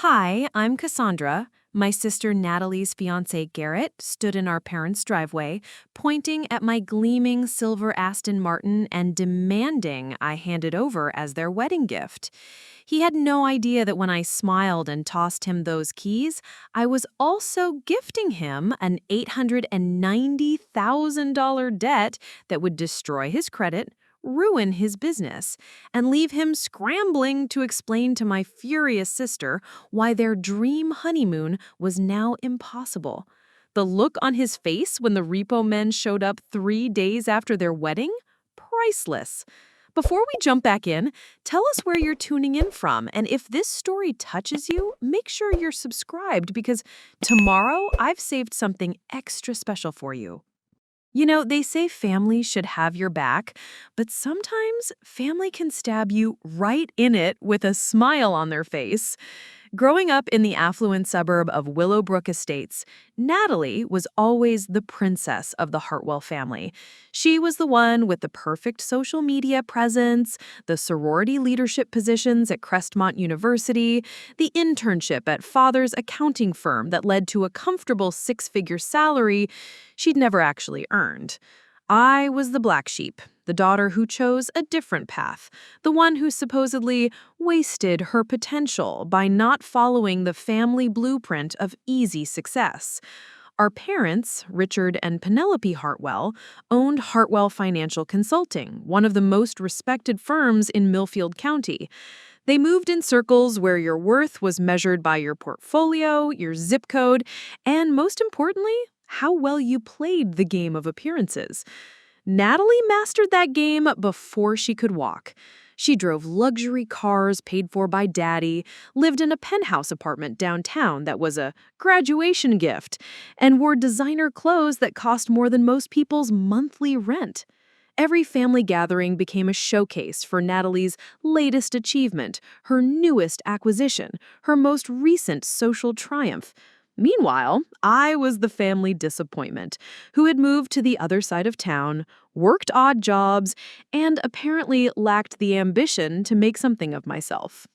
Hi, I'm Cassandra. My sister Natalie's fiancé Garrett stood in our parents' driveway, pointing at my gleaming silver Aston Martin and demanding I hand it over as their wedding gift. He had no idea that when I smiled and tossed him those keys, I was also gifting him an $890,000 debt that would destroy his credit, ruin his business, and leave him scrambling to explain to my furious sister why their dream honeymoon was now impossible. The look on his face when the repo men showed up 3 days after their wedding? Priceless. Before we jump back in, tell us where you're tuning in from, and if this story touches you, make sure you're subscribed because tomorrow I've saved something extra special for you. You know, they say family should have your back, but sometimes family can stab you right in it with a smile on their face. Growing up in the affluent suburb of Willowbrook Estates, Natalie was always the princess of the Hartwell family. She was the one with the perfect social media presence, the sorority leadership positions at Crestmont University, the internship at father's accounting firm that led to a comfortable six-figure salary she'd never actually earned. I was the black sheep, the daughter who chose a different path, the one who supposedly wasted her potential by not following the family blueprint of easy success. Our parents, Richard and Penelope Hartwell, owned Hartwell Financial Consulting, one of the most respected firms in Millfield County. They moved in circles where your worth was measured by your portfolio, your zip code, and most importantly, how well you played the game of appearances. Natalie mastered that game before she could walk. She drove luxury cars paid for by Daddy, lived in a penthouse apartment downtown that was a graduation gift, and wore designer clothes that cost more than most people's monthly rent. Every family gathering became a showcase for Natalie's latest achievement, her newest acquisition, her most recent social triumph. Meanwhile, I was the family disappointment, who had moved to the other side of town, worked odd jobs, and apparently lacked the ambition to make something of myself.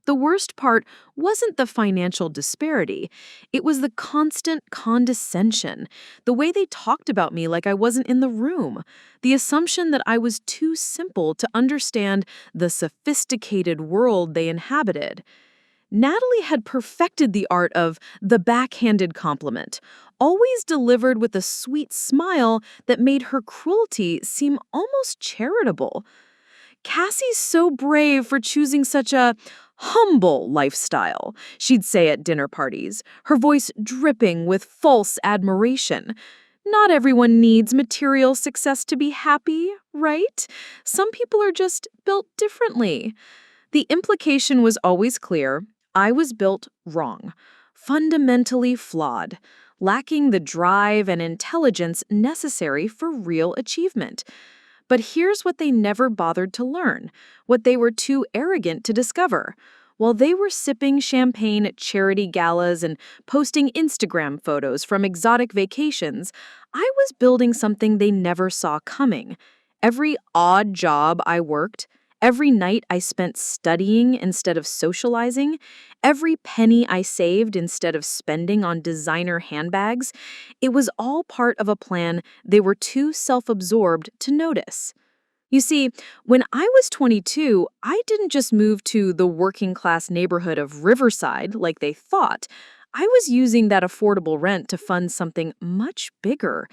The worst part wasn't the financial disparity. It was the constant condescension, the way they talked about me like I wasn't in the room, the assumption that I was too simple to understand the sophisticated world they inhabited. Natalie had perfected the art of the backhanded compliment, always delivered with a sweet smile that made her cruelty seem almost charitable. "Cassie's so brave for choosing such a humble lifestyle," she'd say at dinner parties, her voice dripping with false admiration. "Not everyone needs material success to be happy, right? Some people are just built differently." The implication was always clear. I was built wrong, fundamentally flawed, lacking the drive and intelligence necessary for real achievement. But here's what they never bothered to learn, what they were too arrogant to discover. While they were sipping champagne at charity galas and posting Instagram photos from exotic vacations, I was building something they never saw coming. Every odd job I worked, every night I spent studying instead of socializing, every penny I saved instead of spending on designer handbags, it was all part of a plan they were too self-absorbed to notice. You see, when I was 22, I didn't just move to the working-class neighborhood of Riverside like they thought. I was using that affordable rent to fund something much bigger.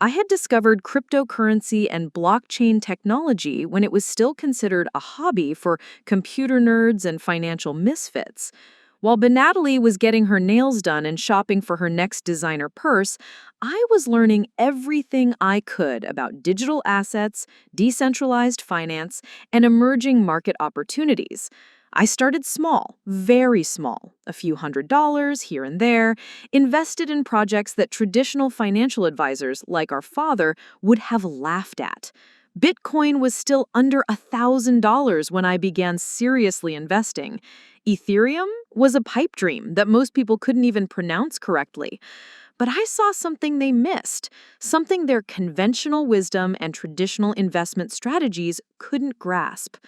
I had discovered cryptocurrency and blockchain technology when it was still considered a hobby for computer nerds and financial misfits. While Natalie was getting her nails done and shopping for her next designer purse, I was learning everything I could about digital assets, decentralized finance, and emerging market opportunities. I started small, very small, a few $100s here and there, invested in projects that traditional financial advisors like our father would have laughed at. Bitcoin was still under $1,000 when I began seriously investing. Ethereum was a pipe dream that most people couldn't even pronounce correctly. But I saw something they missed, something their conventional wisdom and traditional investment strategies couldn't grasp.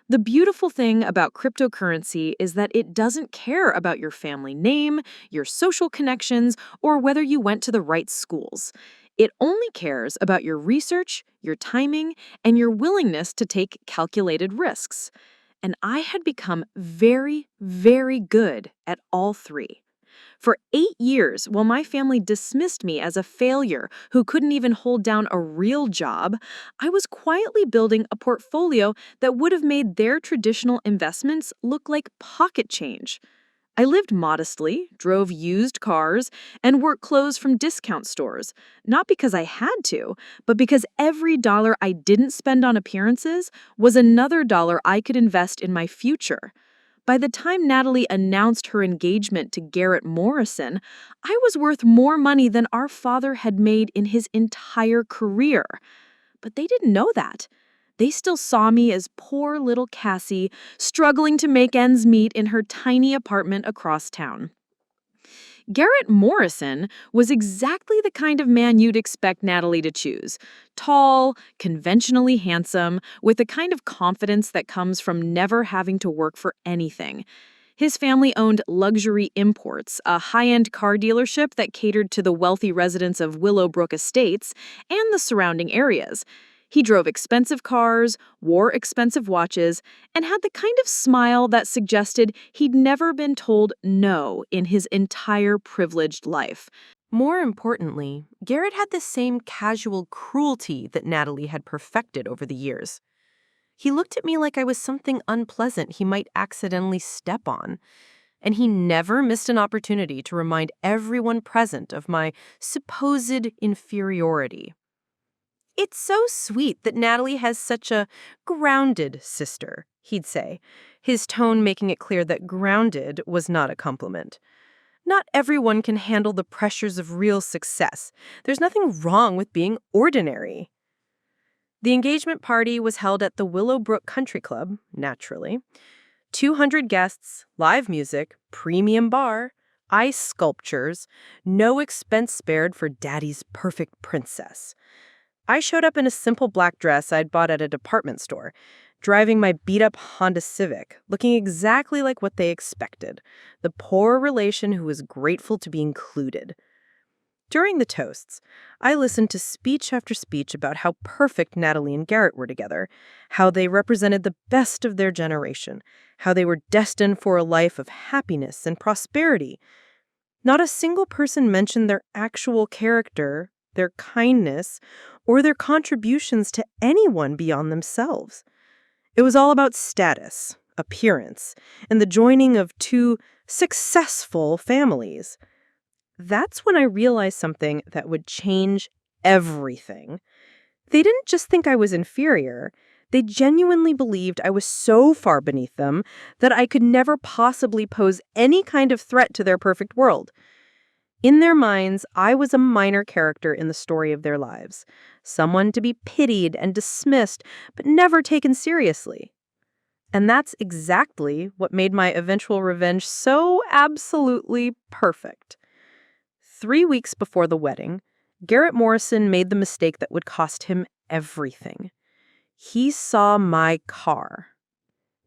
The beautiful thing about cryptocurrency is that it doesn't care about your family name, your social connections, or whether you went to the right schools. It only cares about your research, your timing, and your willingness to take calculated risks. And I had become very, very good at all three. For 8 years, while my family dismissed me as a failure who couldn't even hold down a real job, I was quietly building a portfolio that would have made their traditional investments look like pocket change. I lived modestly, drove used cars, and worked clothes from discount stores, not because I had to, but because every dollar I didn't spend on appearances was another dollar I could invest in my future. By the time Natalie announced her engagement to Garrett Morrison, I was worth more money than our father had made in his entire career. But they didn't know that. They still saw me as poor little Cassie, struggling to make ends meet in her tiny apartment across town. Garrett Morrison was exactly the kind of man you'd expect Natalie to choose. Tall, conventionally handsome, with the kind of confidence that comes from never having to work for anything. His family owned Luxury Imports, a high-end car dealership that catered to the wealthy residents of Willowbrook Estates and the surrounding areas. He drove expensive cars, wore expensive watches, and had the kind of smile that suggested he'd never been told no in his entire privileged life. More importantly, Garrett had the same casual cruelty that Natalie had perfected over the years. He looked at me like I was something unpleasant he might accidentally step on, and he never missed an opportunity to remind everyone present of my supposed inferiority. "It's so sweet that Natalie has such a grounded sister," he'd say, his tone making it clear that grounded was not a compliment. "Not everyone can handle the pressures of real success. There's nothing wrong with being ordinary." The engagement party was held at the Willowbrook Country Club, naturally. 200 guests, live music, premium bar, ice sculptures, no expense spared for Daddy's perfect princess. I showed up in a simple black dress I'd bought at a department store, driving my beat-up Honda Civic, looking exactly like what they expected, the poor relation who was grateful to be included. During the toasts, I listened to speech after speech about how perfect Natalie and Garrett were together, how they represented the best of their generation, how they were destined for a life of happiness and prosperity. Not a single person mentioned their actual character, their kindness, or their contributions to anyone beyond themselves. It was all about status, appearance, and the joining of two successful families. That's when I realized something that would change everything. They didn't just think I was inferior. They genuinely believed I was so far beneath them that I could never possibly pose any kind of threat to their perfect world. In their minds, I was a minor character in the story of their lives, someone to be pitied and dismissed, but never taken seriously. And that's exactly what made my eventual revenge so absolutely perfect. 3 weeks before the wedding, Garrett Morrison made the mistake that would cost him everything. He saw my car.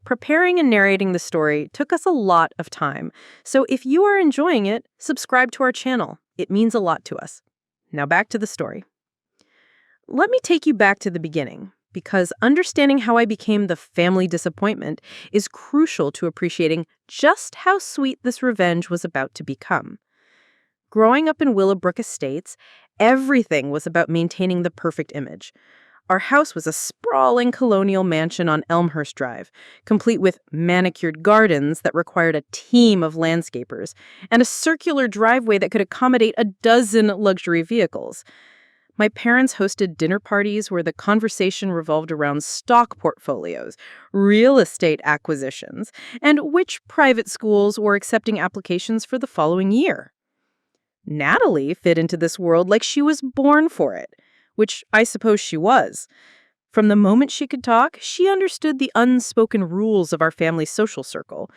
Preparing and narrating the story took us a lot of time, so if you are enjoying it, subscribe to our channel. It means a lot to us. Now back to the story. Let me take you back to the beginning, because understanding how I became the family disappointment is crucial to appreciating just how sweet this revenge was about to become. Growing up in Willowbrook Estates, everything was about maintaining the perfect image. Our house was a sprawling colonial mansion on Elmhurst Drive, complete with manicured gardens that required a team of landscapers, and a circular driveway that could accommodate a dozen luxury vehicles. My parents hosted dinner parties where the conversation revolved around stock portfolios, real estate acquisitions, and which private schools were accepting applications for the following year. Natalie fit into this world like she was born for it, which I suppose she was. From the moment she could talk, she understood the unspoken rules of our family's social circle.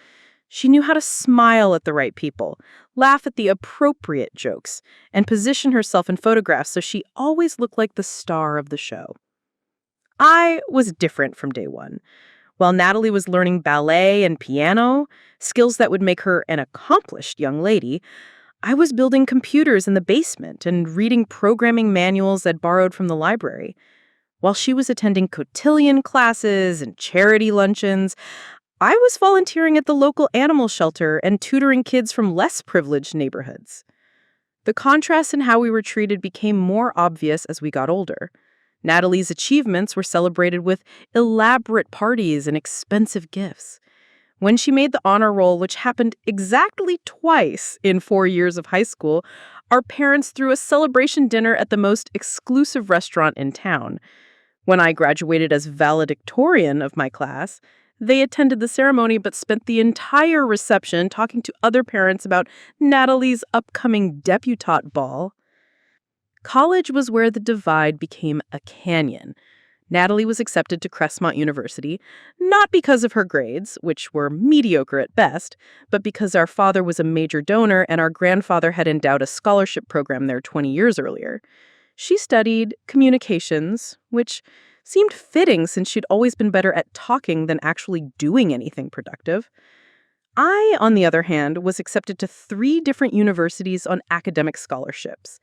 She knew how to smile at the right people, laugh at the appropriate jokes, and position herself in photographs so she always looked like the star of the show. I was different from day one. While Natalie was learning ballet and piano, skills that would make her an accomplished young lady, I was building computers in the basement and reading programming manuals I'd borrowed from the library. While she was attending cotillion classes and charity luncheons, I was volunteering at the local animal shelter and tutoring kids from less privileged neighborhoods. The contrast in how we were treated became more obvious as we got older. Natalie's achievements were celebrated with elaborate parties and expensive gifts. When she made the honor roll, which happened exactly twice in 4 years of high school, our parents threw a celebration dinner at the most exclusive restaurant in town. When I graduated as valedictorian of my class, they attended the ceremony but spent the entire reception talking to other parents about Natalie's upcoming debutante ball. College was where the divide became a canyon. Natalie was accepted to Crestmont University, not because of her grades, which were mediocre at best, but because our father was a major donor and our grandfather had endowed a scholarship program there 20 years earlier. She studied communications, which seemed fitting since she'd always been better at talking than actually doing anything productive. I, on the other hand, was accepted to 3 different universities on academic scholarships.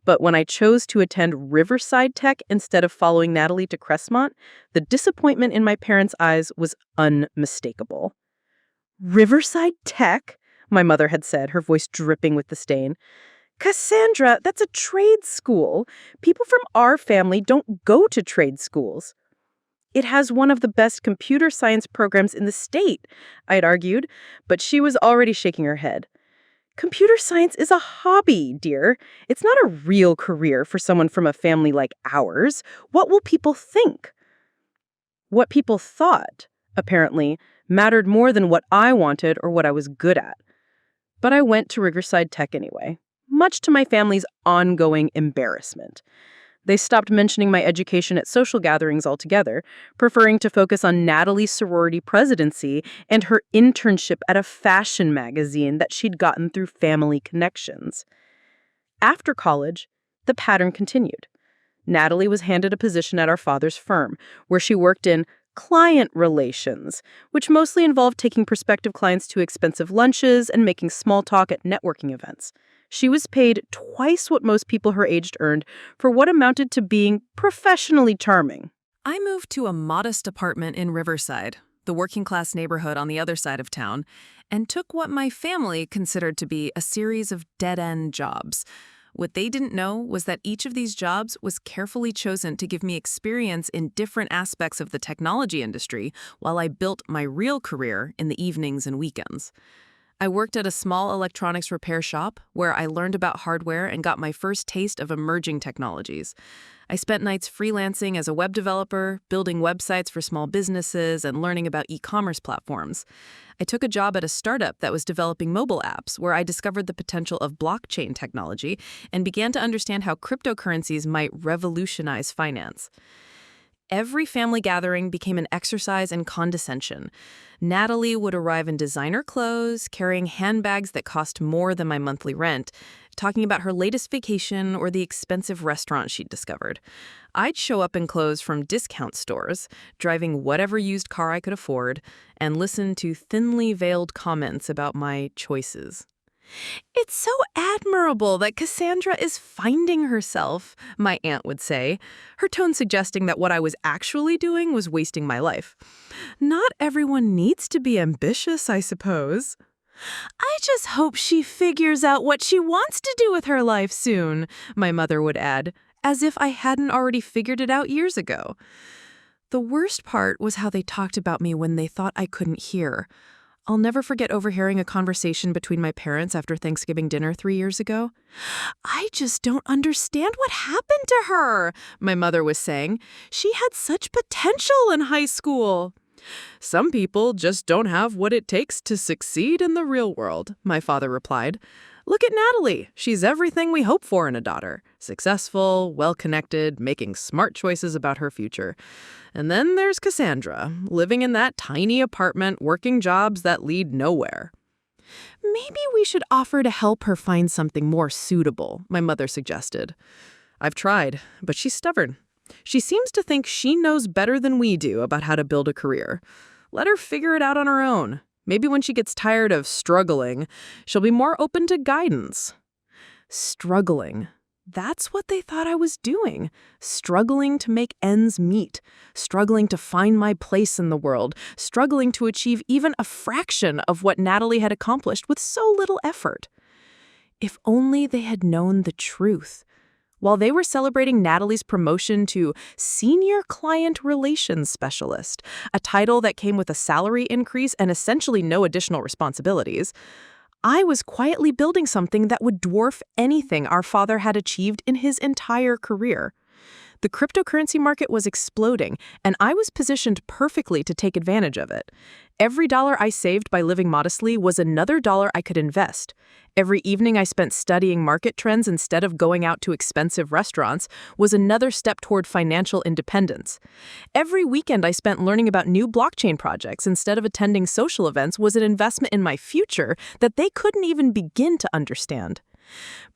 But when I chose to attend Riverside Tech instead of following Natalie to Crestmont, the disappointment in my parents' eyes was unmistakable. "Riverside Tech?" my mother had said, her voice dripping with disdain. "Cassandra, that's a trade school. People from our family don't go to trade schools." "It has one of the best computer science programs in the state," I'd argued, but she was already shaking her head. "Computer science is a hobby, dear. It's not a real career for someone from a family like ours. What will people think?" What people thought, apparently, mattered more than what I wanted or what I was good at. But I went to Riverside Tech anyway, much to my family's ongoing embarrassment. They stopped mentioning my education at social gatherings altogether, preferring to focus on Natalie's sorority presidency and her internship at a fashion magazine that she'd gotten through family connections. After college, the pattern continued. Natalie was handed a position at our father's firm, where she worked in client relations, which mostly involved taking prospective clients to expensive lunches and making small talk at networking events. She was paid twice what most people her age earned for what amounted to being professionally charming. I moved to a modest apartment in Riverside, the working-class neighborhood on the other side of town, and took what my family considered to be a series of dead-end jobs. What they didn't know was that each of these jobs was carefully chosen to give me experience in different aspects of the technology industry while I built my real career in the evenings and weekends. I worked at a small electronics repair shop where I learned about hardware and got my first taste of emerging technologies. I spent nights freelancing as a web developer, building websites for small businesses, and learning about e-commerce platforms. I took a job at a startup that was developing mobile apps where I discovered the potential of blockchain technology and began to understand how cryptocurrencies might revolutionize finance. Every family gathering became an exercise in condescension. Natalie would arrive in designer clothes, carrying handbags that cost more than my monthly rent, talking about her latest vacation or the expensive restaurant she'd discovered. I'd show up in clothes from discount stores, driving whatever used car I could afford, and listen to thinly veiled comments about my choices. "It's so admirable that Cassandra is finding herself," my aunt would say, her tone suggesting that what I was actually doing was wasting my life. "Not everyone needs to be ambitious, I suppose." "I just hope she figures out what she wants to do with her life soon," my mother would add, as if I hadn't already figured it out years ago. The worst part was how they talked about me when they thought I couldn't hear. I'll never forget overhearing a conversation between my parents after Thanksgiving dinner 3 years ago. "I just don't understand what happened to her," my mother was saying. "She had such potential in high school." "Some people just don't have what it takes to succeed in the real world," my father replied. "Look at Natalie. She's everything we hope for in a daughter. Successful, well-connected, making smart choices about her future. And then there's Cassandra, living in that tiny apartment, working jobs that lead nowhere." "Maybe we should offer to help her find something more suitable," my mother suggested. "I've tried, but she's stubborn. She seems to think she knows better than we do about how to build a career. Let her figure it out on her own. Maybe when she gets tired of struggling, she'll be more open to guidance. Struggling. That's what they thought I was doing. Struggling to make ends meet. Struggling to find my place in the world. Struggling to achieve even a fraction of what Natalie had accomplished with so little effort. If only they had known the truth. While they were celebrating Natalie's promotion to Senior Client Relations Specialist, a title that came with a salary increase and essentially no additional responsibilities, I was quietly building something that would dwarf anything our father had achieved in his entire career. The cryptocurrency market was exploding, and I was positioned perfectly to take advantage of it. Every dollar I saved by living modestly was another dollar I could invest. Every evening I spent studying market trends instead of going out to expensive restaurants was another step toward financial independence. Every weekend I spent learning about new blockchain projects instead of attending social events was an investment in my future that they couldn't even begin to understand.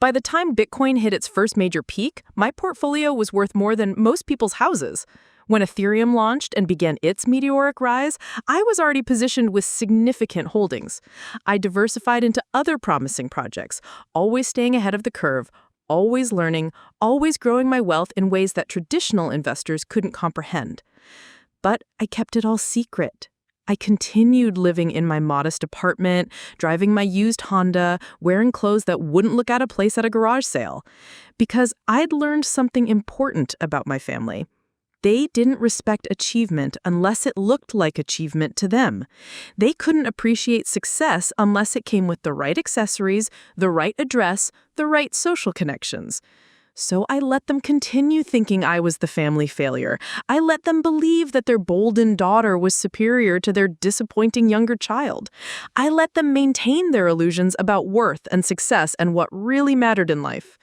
By the time Bitcoin hit its first major peak, my portfolio was worth more than most people's houses. When Ethereum launched and began its meteoric rise, I was already positioned with significant holdings. I diversified into other promising projects, always staying ahead of the curve, always learning, always growing my wealth in ways that traditional investors couldn't comprehend. But I kept it all secret. I continued living in my modest apartment, driving my used Honda, wearing clothes that wouldn't look out of place at a garage sale. Because I'd learned something important about my family. They didn't respect achievement unless it looked like achievement to them. They couldn't appreciate success unless it came with the right accessories, the right address, the right social connections. So I let them continue thinking I was the family failure. I let them believe that their bolden daughter was superior to their disappointing younger child. I let them maintain their illusions about worth and success and what really mattered in life.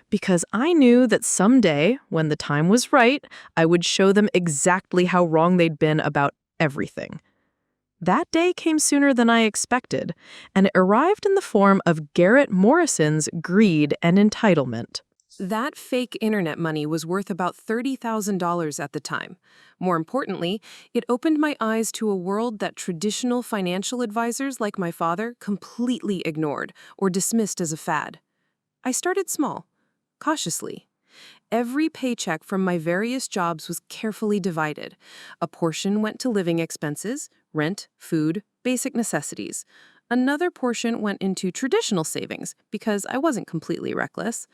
Because I knew that someday, when the time was right, I would show them exactly how wrong they'd been about everything. That day came sooner than I expected, and it arrived in the form of Garrett Morrison's greed and entitlement. That fake internet money was worth about $30,000 at the time. More importantly, it opened my eyes to a world that traditional financial advisors like my father completely ignored or dismissed as a fad. I started small, cautiously. Every paycheck from my various jobs was carefully divided. A portion went to living expenses, rent, food, basic necessities. Another portion went into traditional savings because I wasn't completely reckless.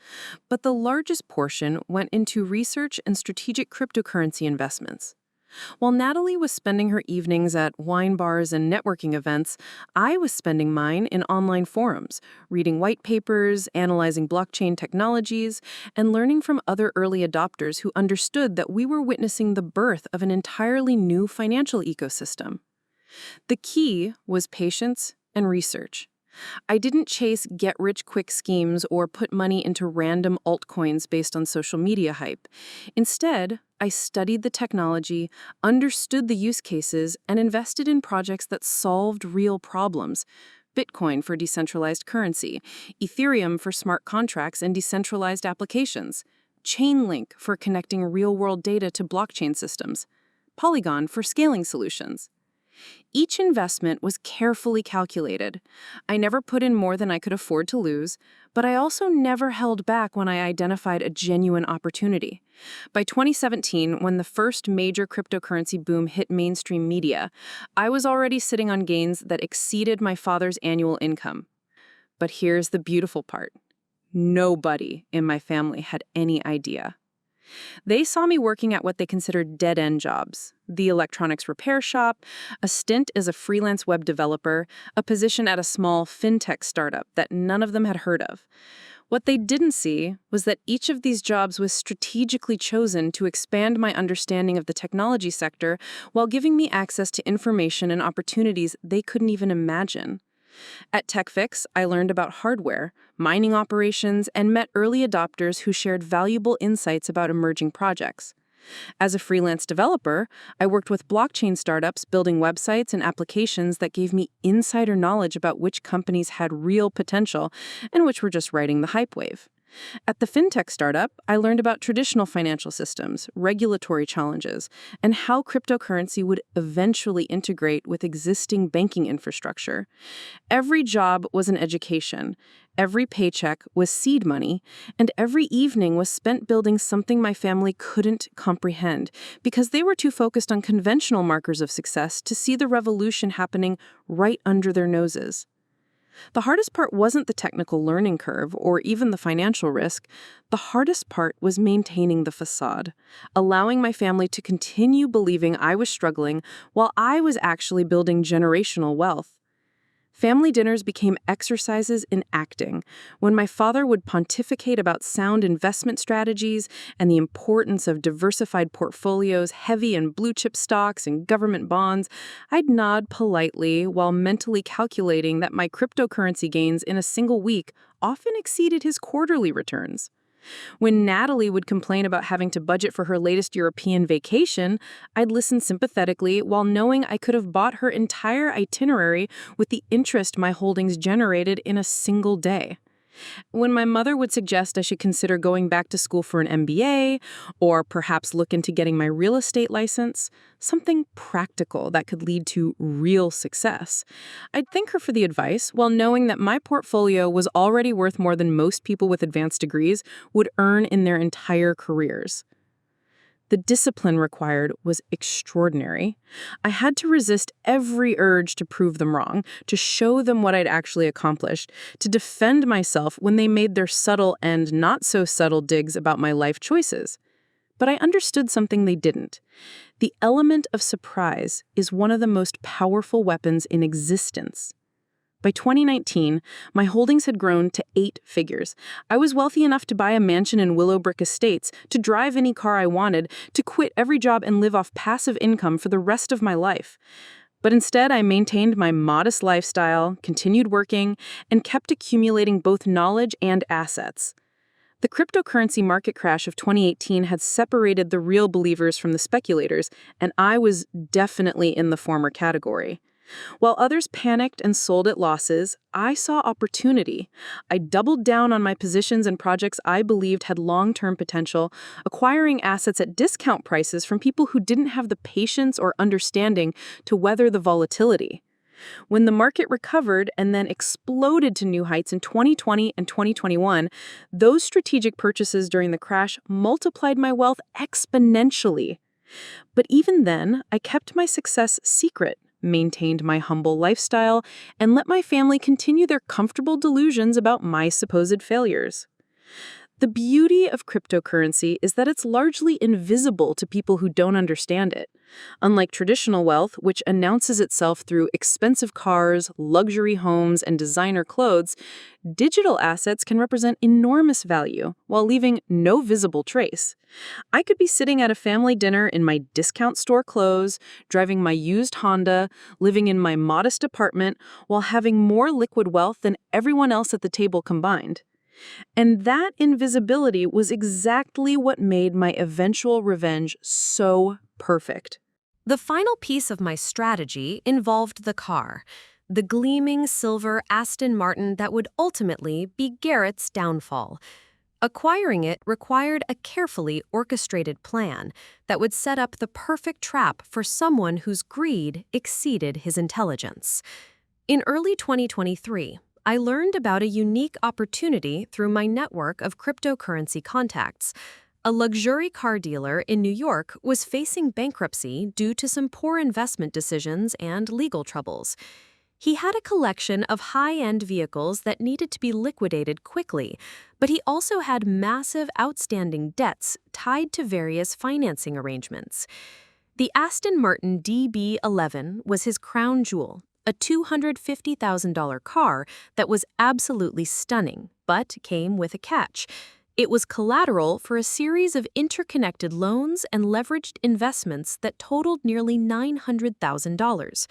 But the largest portion went into research and strategic cryptocurrency investments. While Natalie was spending her evenings at wine bars and networking events, I was spending mine in online forums, reading white papers, analyzing blockchain technologies, and learning from other early adopters who understood that we were witnessing the birth of an entirely new financial ecosystem. The key was patience and research. I didn't chase get-rich-quick schemes or put money into random altcoins based on social media hype. Instead, I studied the technology, understood the use cases, and invested in projects that solved real problems. Bitcoin for decentralized currency, Ethereum for smart contracts and decentralized applications, Chainlink for connecting real-world data to blockchain systems, Polygon for scaling solutions. Each investment was carefully calculated. I never put in more than I could afford to lose, but I also never held back when I identified a genuine opportunity. By 2017, when the first major cryptocurrency boom hit mainstream media, I was already sitting on gains that exceeded my father's annual income. But here's the beautiful part. Nobody in my family had any idea. They saw me working at what they considered dead-end jobs, the electronics repair shop, a stint as a freelance web developer, a position at a small fintech startup that none of them had heard of. What they didn't see was that each of these jobs was strategically chosen to expand my understanding of the technology sector while giving me access to information and opportunities they couldn't even imagine. At TechFix, I learned about hardware, mining operations, and met early adopters who shared valuable insights about emerging projects. As a freelance developer, I worked with blockchain startups building websites and applications that gave me insider knowledge about which companies had real potential and which were just riding the hype wave. At the fintech startup, I learned about traditional financial systems, regulatory challenges, and how cryptocurrency would eventually integrate with existing banking infrastructure. Every job was an education, every paycheck was seed money, and every evening was spent building something my family couldn't comprehend because they were too focused on conventional markers of success to see the revolution happening right under their noses. The hardest part wasn't the technical learning curve or even the financial risk. The hardest part was maintaining the facade, allowing my family to continue believing I was struggling while I was actually building generational wealth. Family dinners became exercises in acting, when my father would pontificate about sound investment strategies and the importance of diversified portfolios heavy in blue-chip stocks and government bonds. I'd nod politely while mentally calculating that my cryptocurrency gains in a single week often exceeded his quarterly returns. When Natalie would complain about having to budget for her latest European vacation, I'd listen sympathetically while knowing I could have bought her entire itinerary with the interest my holdings generated in a single day. When my mother would suggest I should consider going back to school for an MBA or perhaps look into getting my real estate license, something practical that could lead to real success, I'd thank her for the advice while knowing that my portfolio was already worth more than most people with advanced degrees would earn in their entire careers. The discipline required was extraordinary. I had to resist every urge to prove them wrong, to show them what I'd actually accomplished, to defend myself when they made their subtle and not-so-subtle digs about my life choices. But I understood something they didn't. The element of surprise is one of the most powerful weapons in existence. By 2019, my holdings had grown to 8 figures. I was wealthy enough to buy a mansion in Willowbrook Estates, to drive any car I wanted, to quit every job and live off passive income for the rest of my life. But instead, I maintained my modest lifestyle, continued working, and kept accumulating both knowledge and assets. The cryptocurrency market crash of 2018 had separated the real believers from the speculators, and I was definitely in the former category. While others panicked and sold at losses, I saw opportunity. I doubled down on my positions and projects I believed had long-term potential, acquiring assets at discount prices from people who didn't have the patience or understanding to weather the volatility. When the market recovered and then exploded to new heights in 2020 and 2021, those strategic purchases during the crash multiplied my wealth exponentially. But even then, I kept my success secret, maintained my humble lifestyle, and let my family continue their comfortable delusions about my supposed failures. The beauty of cryptocurrency is that it's largely invisible to people who don't understand it. Unlike traditional wealth, which announces itself through expensive cars, luxury homes, and designer clothes, digital assets can represent enormous value while leaving no visible trace. I could be sitting at a family dinner in my discount store clothes, driving my used Honda, living in my modest apartment, while having more liquid wealth than everyone else at the table combined. And that invisibility was exactly what made my eventual revenge so perfect. The final piece of my strategy involved the car, the gleaming silver Aston Martin that would ultimately be Garrett's downfall. Acquiring it required a carefully orchestrated plan that would set up the perfect trap for someone whose greed exceeded his intelligence. In early 2023, I learned about a unique opportunity through my network of cryptocurrency contacts. A luxury car dealer in New York was facing bankruptcy due to some poor investment decisions and legal troubles. He had a collection of high-end vehicles that needed to be liquidated quickly, but he also had massive outstanding debts tied to various financing arrangements. The Aston Martin DB11 was his crown jewel, a $250,000 car that was absolutely stunning, but came with a catch. It was collateral for a series of interconnected loans and leveraged investments that totaled nearly $900,000.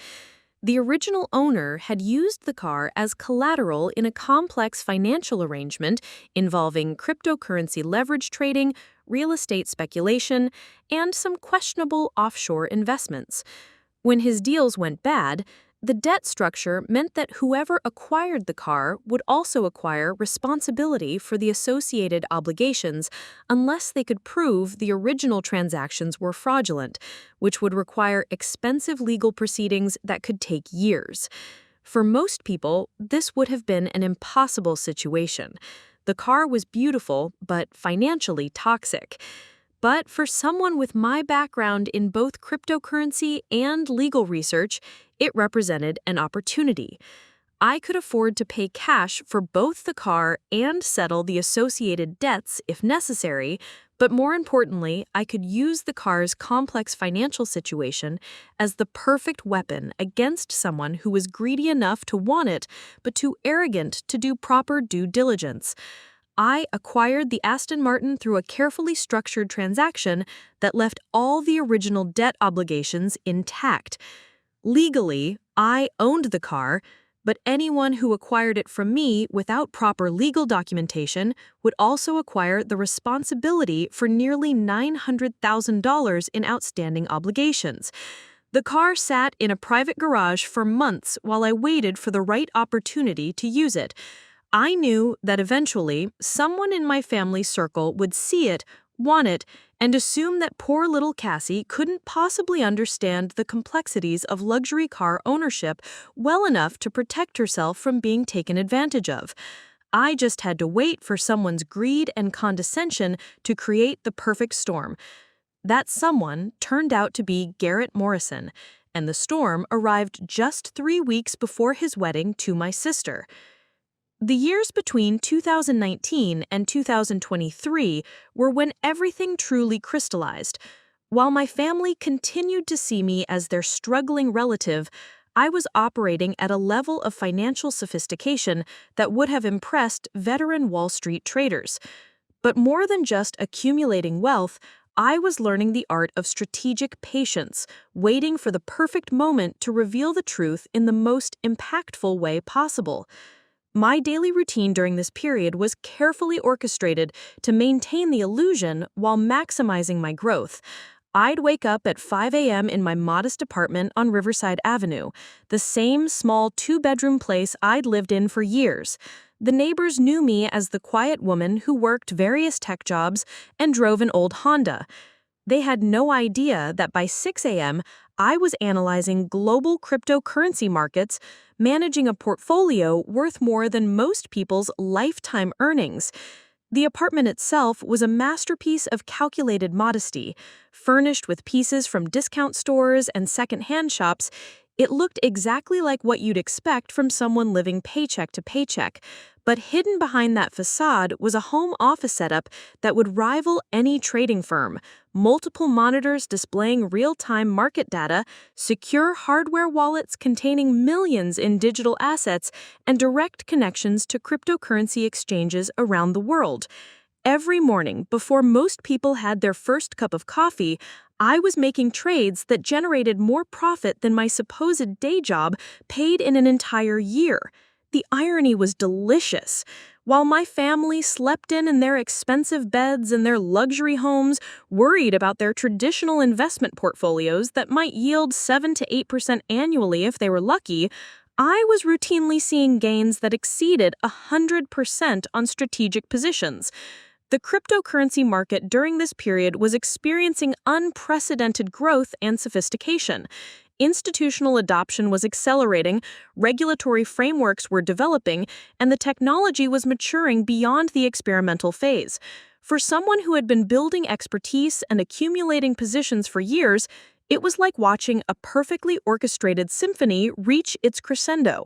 The original owner had used the car as collateral in a complex financial arrangement involving cryptocurrency leverage trading, real estate speculation, and some questionable offshore investments. When his deals went bad, The debt structure meant that whoever acquired the car would also acquire responsibility for the associated obligations unless they could prove the original transactions were fraudulent, which would require expensive legal proceedings that could take years. For most people, this would have been an impossible situation. The car was beautiful, but financially toxic. But for someone with my background in both cryptocurrency and legal research, it represented an opportunity. I could afford to pay cash for both the car and settle the associated debts if necessary, but more importantly, I could use the car's complex financial situation as the perfect weapon against someone who was greedy enough to want it, but too arrogant to do proper due diligence. I acquired the Aston Martin through a carefully structured transaction that left all the original debt obligations intact. Legally, I owned the car, but anyone who acquired it from me without proper legal documentation would also acquire the responsibility for nearly $900,000 in outstanding obligations. The car sat in a private garage for months while I waited for the right opportunity to use it. I knew that eventually someone in my family circle would see it, want it, and assume that poor little Cassie couldn't possibly understand the complexities of luxury car ownership well enough to protect herself from being taken advantage of. I just had to wait for someone's greed and condescension to create the perfect storm. That someone turned out to be Garrett Morrison, and the storm arrived just 3 weeks before his wedding to my sister. The years between 2019 and 2023 were when everything truly crystallized. While my family continued to see me as their struggling relative, I was operating at a level of financial sophistication that would have impressed veteran Wall Street traders. But more than just accumulating wealth, I was learning the art of strategic patience, waiting for the perfect moment to reveal the truth in the most impactful way possible. My daily routine during this period was carefully orchestrated to maintain the illusion while maximizing my growth. I'd wake up at 5 a.m. in my modest apartment on Riverside Avenue, the same small 2-bedroom place I'd lived in for years. The neighbors knew me as the quiet woman who worked various tech jobs and drove an old Honda. They had no idea that by 6 a.m., I was analyzing global cryptocurrency markets, managing a portfolio worth more than most people's lifetime earnings. The apartment itself was a masterpiece of calculated modesty. Furnished with pieces from discount stores and second-hand shops, it looked exactly like what you'd expect from someone living paycheck to paycheck. But hidden behind that facade was a home office setup that would rival any trading firm. Multiple monitors displaying real-time market data, secure hardware wallets containing millions in digital assets, and direct connections to cryptocurrency exchanges around the world. Every morning, before most people had their first cup of coffee, I was making trades that generated more profit than my supposed day job paid in an entire year. The irony was delicious. While my family slept in their expensive beds and their luxury homes, worried about their traditional investment portfolios that might yield 7 to 8% annually if they were lucky, I was routinely seeing gains that exceeded 100% on strategic positions. The cryptocurrency market during this period was experiencing unprecedented growth and sophistication. Institutional adoption was accelerating, regulatory frameworks were developing, and the technology was maturing beyond the experimental phase. For someone who had been building expertise and accumulating positions for years, it was like watching a perfectly orchestrated symphony reach its crescendo.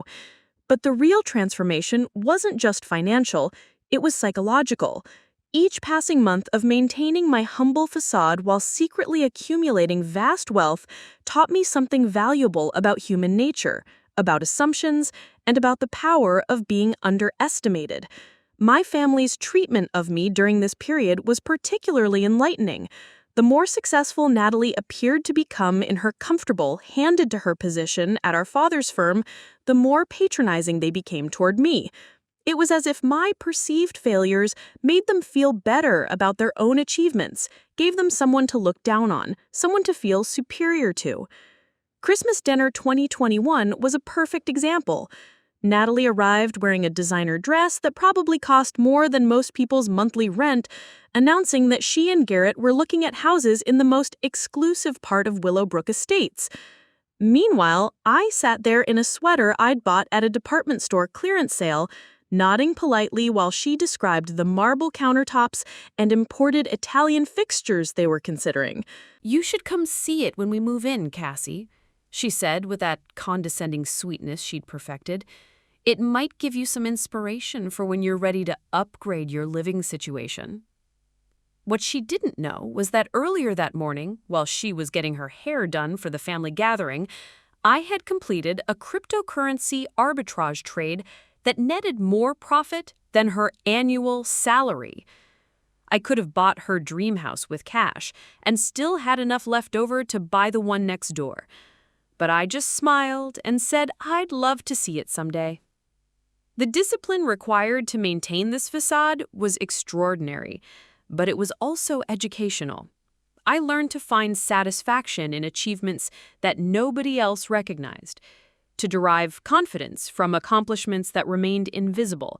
But the real transformation wasn't just financial, it was psychological. Each passing month of maintaining my humble facade while secretly accumulating vast wealth taught me something valuable about human nature, about assumptions, and about the power of being underestimated. My family's treatment of me during this period was particularly enlightening. The more successful Natalie appeared to become in her comfortable, handed-to-her position at our father's firm, the more patronizing they became toward me. It was as if my perceived failures made them feel better about their own achievements, gave them someone to look down on, someone to feel superior to. Christmas dinner 2021 was a perfect example. Natalie arrived wearing a designer dress that probably cost more than most people's monthly rent, announcing that she and Garrett were looking at houses in the most exclusive part of Willowbrook Estates. Meanwhile, I sat there in a sweater I'd bought at a department store clearance sale, nodding politely while she described the marble countertops and imported Italian fixtures they were considering. "You should come see it when we move in, Cassie," she said with that condescending sweetness she'd perfected. "It might give you some inspiration for when you're ready to upgrade your living situation." What she didn't know was that earlier that morning, while she was getting her hair done for the family gathering, I had completed a cryptocurrency arbitrage trade that netted more profit than her annual salary. I could have bought her dream house with cash and still had enough left over to buy the one next door. But I just smiled and said I'd love to see it someday. The discipline required to maintain this facade was extraordinary, but it was also educational. I learned to find satisfaction in achievements that nobody else recognized, to derive confidence from accomplishments that remained invisible,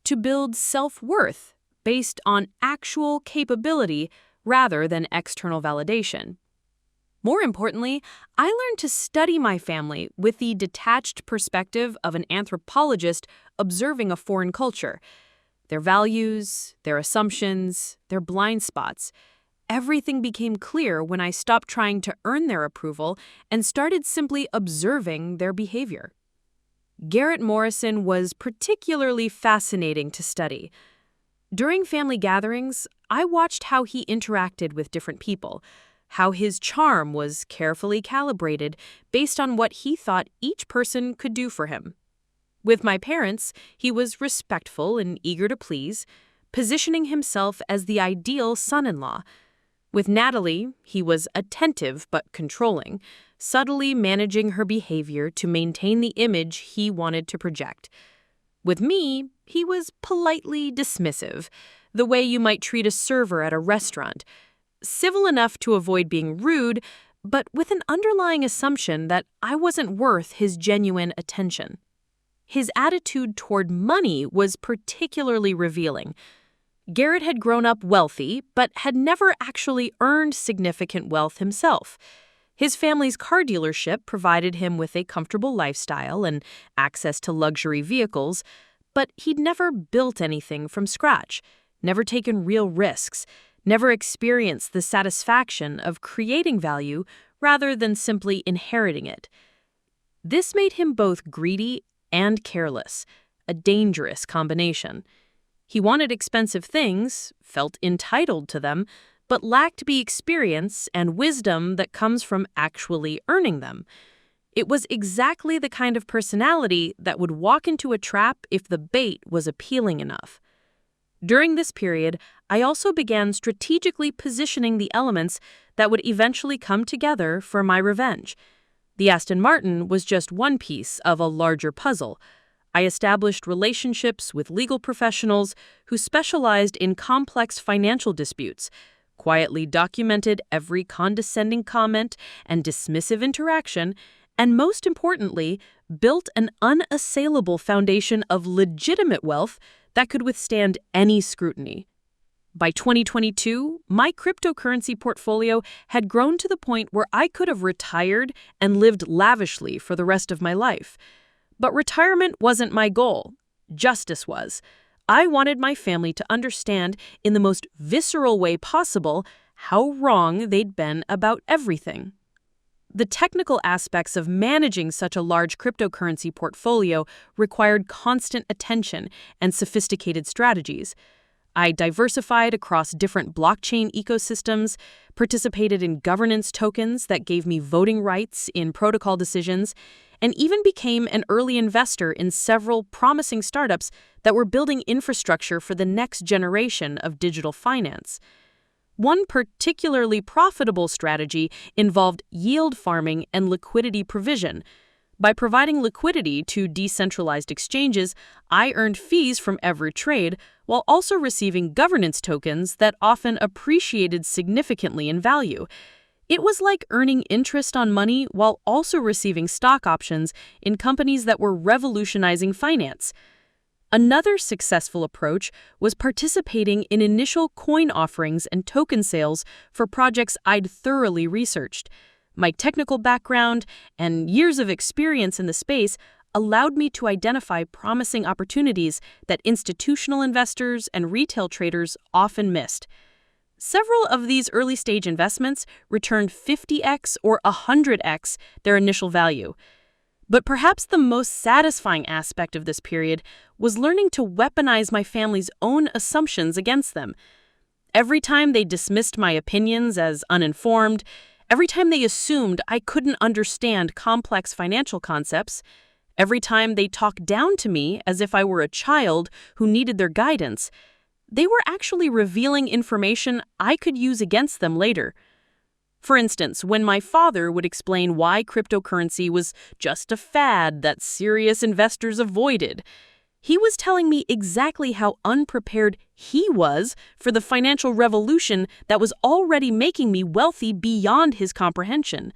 to build self-worth based on actual capability rather than external validation. More importantly, I learned to study my family with the detached perspective of an anthropologist observing a foreign culture. Their values, their assumptions, their blind spots. Everything became clear when I stopped trying to earn their approval and started simply observing their behavior. Garrett Morrison was particularly fascinating to study. During family gatherings, I watched how he interacted with different people, how his charm was carefully calibrated based on what he thought each person could do for him. With my parents, he was respectful and eager to please, positioning himself as the ideal son-in-law. With Natalie, he was attentive but controlling, subtly managing her behavior to maintain the image he wanted to project. With me, he was politely dismissive, the way you might treat a server at a restaurant, civil enough to avoid being rude, but with an underlying assumption that I wasn't worth his genuine attention. His attitude toward money was particularly revealing. Garrett had grown up wealthy, but had never actually earned significant wealth himself. His family's car dealership provided him with a comfortable lifestyle and access to luxury vehicles, but he'd never built anything from scratch, never taken real risks, never experienced the satisfaction of creating value rather than simply inheriting it. This made him both greedy and careless, a dangerous combination. He wanted expensive things, felt entitled to them, but lacked the experience and wisdom that comes from actually earning them. It was exactly the kind of personality that would walk into a trap if the bait was appealing enough. During this period, I also began strategically positioning the elements that would eventually come together for my revenge. The Aston Martin was just one piece of a larger puzzle. I established relationships with legal professionals who specialized in complex financial disputes, quietly documented every condescending comment and dismissive interaction, and most importantly, built an unassailable foundation of legitimate wealth that could withstand any scrutiny. By 2022, my cryptocurrency portfolio had grown to the point where I could have retired and lived lavishly for the rest of my life. But retirement wasn't my goal. Justice was. I wanted my family to understand in the most visceral way possible how wrong they'd been about everything. The technical aspects of managing such a large cryptocurrency portfolio required constant attention and sophisticated strategies. I diversified across different blockchain ecosystems, participated in governance tokens that gave me voting rights in protocol decisions, and even became an early investor in several promising startups that were building infrastructure for the next generation of digital finance. One particularly profitable strategy involved yield farming and liquidity provision. By providing liquidity to decentralized exchanges, I earned fees from every trade while also receiving governance tokens that often appreciated significantly in value. It was like earning interest on money while also receiving stock options in companies that were revolutionizing finance. Another successful approach was participating in initial coin offerings and token sales for projects I'd thoroughly researched. My technical background and years of experience in the space allowed me to identify promising opportunities that institutional investors and retail traders often missed. Several of these early-stage investments returned 50x or 100x their initial value. But perhaps the most satisfying aspect of this period was learning to weaponize my family's own assumptions against them. Every time they dismissed my opinions as uninformed, every time they assumed I couldn't understand complex financial concepts, every time they talked down to me as if I were a child who needed their guidance, they were actually revealing information I could use against them later. For instance, when my father would explain why cryptocurrency was just a fad that serious investors avoided, he was telling me exactly how unprepared he was for the financial revolution that was already making me wealthy beyond his comprehension.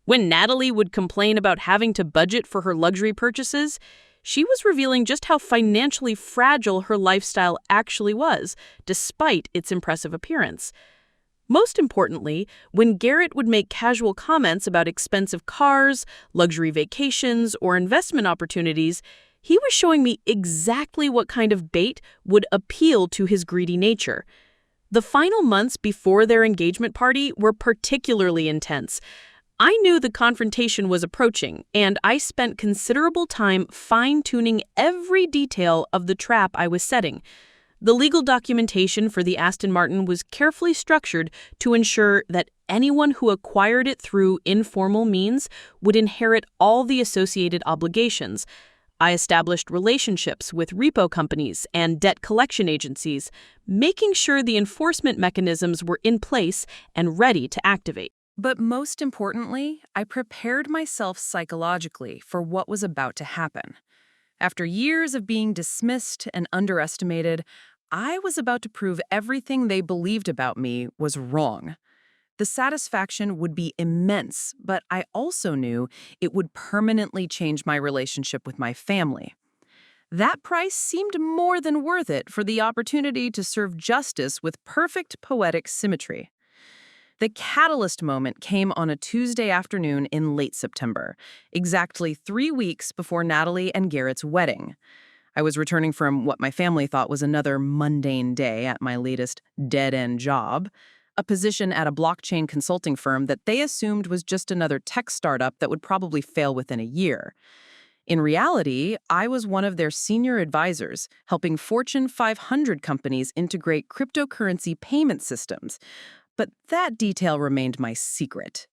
When Natalie would complain about having to budget for her luxury purchases, she was revealing just how financially fragile her lifestyle actually was, despite its impressive appearance. Most importantly, when Garrett would make casual comments about expensive cars, luxury vacations, or investment opportunities, he was showing me exactly what kind of bait would appeal to his greedy nature. The final months before their engagement party were particularly intense. I knew the confrontation was approaching, and I spent considerable time fine-tuning every detail of the trap I was setting. The legal documentation for the Aston Martin was carefully structured to ensure that anyone who acquired it through informal means would inherit all the associated obligations. I established relationships with repo companies and debt collection agencies, making sure the enforcement mechanisms were in place and ready to activate. But most importantly, I prepared myself psychologically for what was about to happen. After years of being dismissed and underestimated, I was about to prove everything they believed about me was wrong. The satisfaction would be immense, but I also knew it would permanently change my relationship with my family. That price seemed more than worth it for the opportunity to serve justice with perfect poetic symmetry. The catalyst moment came on a Tuesday afternoon in late September, exactly 3 weeks before Natalie and Garrett's wedding. I was returning from what my family thought was another mundane day at my latest dead-end job, a position at a blockchain consulting firm that they assumed was just another tech startup that would probably fail within a year. In reality, I was one of their senior advisors, helping Fortune 500 companies integrate cryptocurrency payment systems. But that detail remained my secret.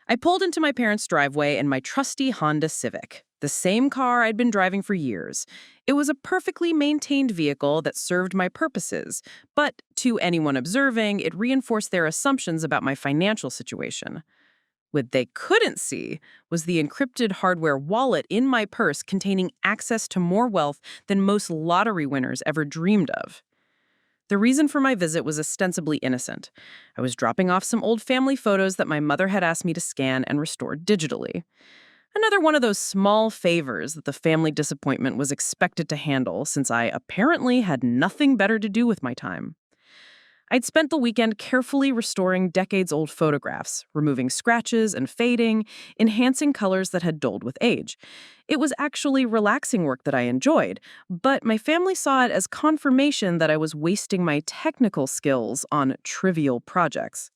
I pulled into my parents' driveway in my trusty Honda Civic, the same car I'd been driving for years. It was a perfectly maintained vehicle that served my purposes, but to anyone observing, it reinforced their assumptions about my financial situation. What they couldn't see was the encrypted hardware wallet in my purse containing access to more wealth than most lottery winners ever dreamed of. The reason for my visit was ostensibly innocent. I was dropping off some old family photos that my mother had asked me to scan and restore digitally. Another one of those small favors that the family disappointment was expected to handle since I apparently had nothing better to do with my time. I'd spent the weekend carefully restoring decades-old photographs, removing scratches and fading, enhancing colors that had dulled with age. It was actually relaxing work that I enjoyed, but my family saw it as confirmation that I was wasting my technical skills on trivial projects.